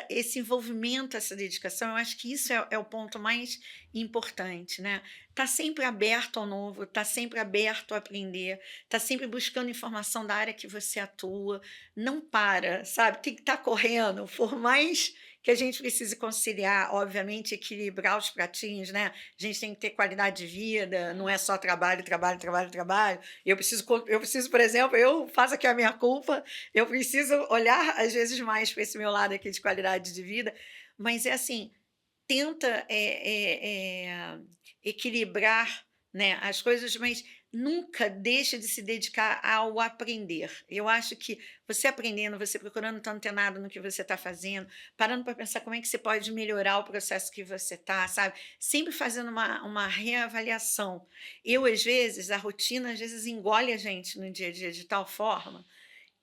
esse envolvimento, essa dedicação, eu acho que isso é o ponto mais importante, né. Tá sempre aberto ao novo, tá sempre aberto a aprender, tá sempre buscando informação da área que você atua, não para, sabe, tem que estar correndo, por mais que a gente precise conciliar, obviamente, equilibrar os pratinhos, né, a gente tem que ter qualidade de vida, não é só trabalho, trabalho, trabalho, trabalho. Eu preciso, por exemplo, eu faço aqui a minha culpa, eu preciso olhar às vezes mais para esse meu lado aqui de qualidade de vida, mas é assim, tenta, equilibrar, né, as coisas, mas nunca deixa de se dedicar ao aprender. Eu acho que você aprendendo, você procurando estar antenado no que você está fazendo, parando para pensar como é que você pode melhorar o processo que você está, sabe, sempre fazendo uma reavaliação. Às vezes, a rotina, às vezes, engole a gente no dia a dia de tal forma,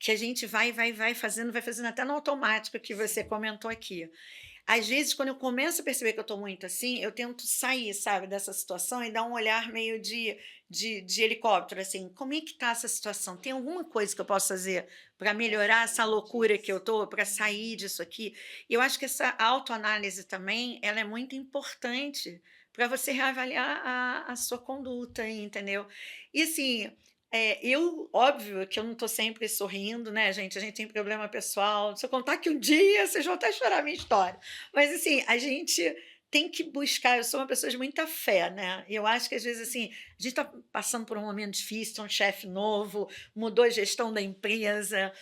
que a gente vai fazendo até no automático que você Sim. comentou aqui. Às vezes, quando eu começo a perceber que eu estou muito assim, eu tento sair, sabe, dessa situação e dar um olhar meio de helicóptero, assim, como é que está essa situação? Tem alguma coisa que eu posso fazer para Pra melhorar essa sair loucura que eu disso. estou, para sair disso aqui? Eu acho que essa autoanálise também, ela é muito importante para você reavaliar a sua conduta, entendeu? E assim, óbvio que eu não estou sempre sorrindo, né, gente? A gente tem problema pessoal. Se eu contar que um dia vocês vão até chorar a minha história. Mas assim, a gente tem que buscar. Eu sou uma pessoa de muita fé, né? E eu acho que às vezes assim, a gente está passando por um momento difícil, tem um chefe novo, mudou a gestão da empresa,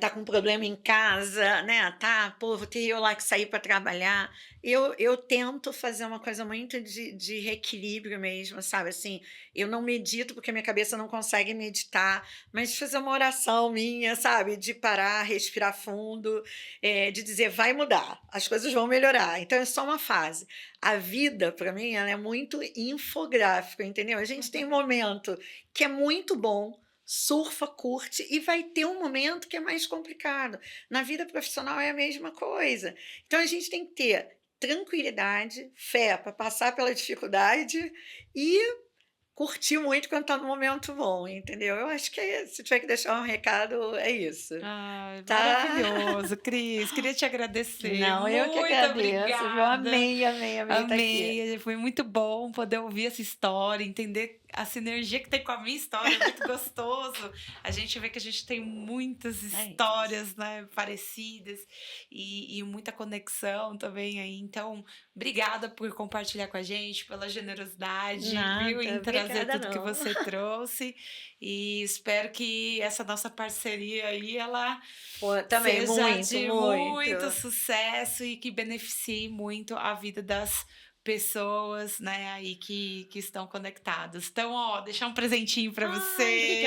tá com problema em casa, né, pô, vou ter eu lá que sair para trabalhar. Eu tento fazer uma coisa muito de reequilíbrio mesmo, sabe, assim, eu não medito, porque minha cabeça não consegue meditar, mas fazer uma oração minha, sabe, de parar, respirar fundo, de dizer: "Vai mudar, as coisas vão melhorar", então é só uma fase. A vida, para mim, ela é muito infográfica, entendeu? A gente tem um momento que é muito bom, surfa, curte e vai ter um momento que é mais complicado. Na vida profissional é a mesma coisa. Então a gente tem que ter tranquilidade, fé para passar pela dificuldade e curtir muito quando está no momento bom, entendeu? Eu acho que se tiver que deixar um recado, é isso, Ai, tá? maravilhoso, Cris. Queria te agradecer. Não, eu que Muito agradeço, viu? obrigada. Amei, amei, amei estar aqui. Amei. Foi muito bom poder ouvir essa história, entender a sinergia que tem com a minha história. É muito gostoso. A gente vê que a gente tem muitas É isso. histórias, né, parecidas e muita conexão também aí. Então, obrigada por compartilhar com a gente, pela generosidade, viu, Nada, em trazer obrigada tudo que não. você trouxe. E espero que essa nossa parceria aí, ela Pô, também seja muito, de muito. muito sucesso e que beneficie muito a vida das pessoas, né, aí que estão conectadas. Então, ó, deixar um presentinho para Ai, você,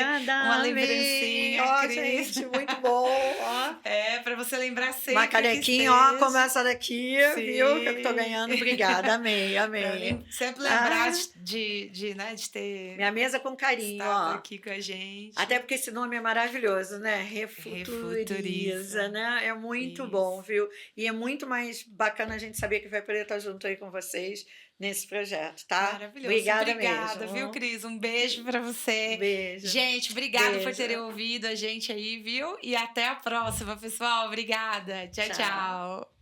obrigada, uma amei. lembrancinha, Ó, Cris. gente, muito bom, ó. É, para você lembrar Uma sempre que canequinha, ó, como esteja. essa daqui, viu, que eu tô Sim. ganhando. Obrigada, amei, Para amei. sempre lembrar Ah, né, de ter minha mesa com carinho, estado ó. aqui com a Até gente. porque esse nome é maravilhoso, né? Refuturiza, Refuturiza. né? É muito bom, Isso. viu? E é muito mais bacana a gente saber que vai poder estar junto aí com vocês nesse projeto, tá? Maravilhoso. Obrigada Obrigada, viu, mesmo. Cris? Um beijo para você. Beijo, Gente, obrigada por beijo. terem ouvido a gente aí, viu? E até a próxima, pessoal. Obrigada. Tchau, Tchau. tchau.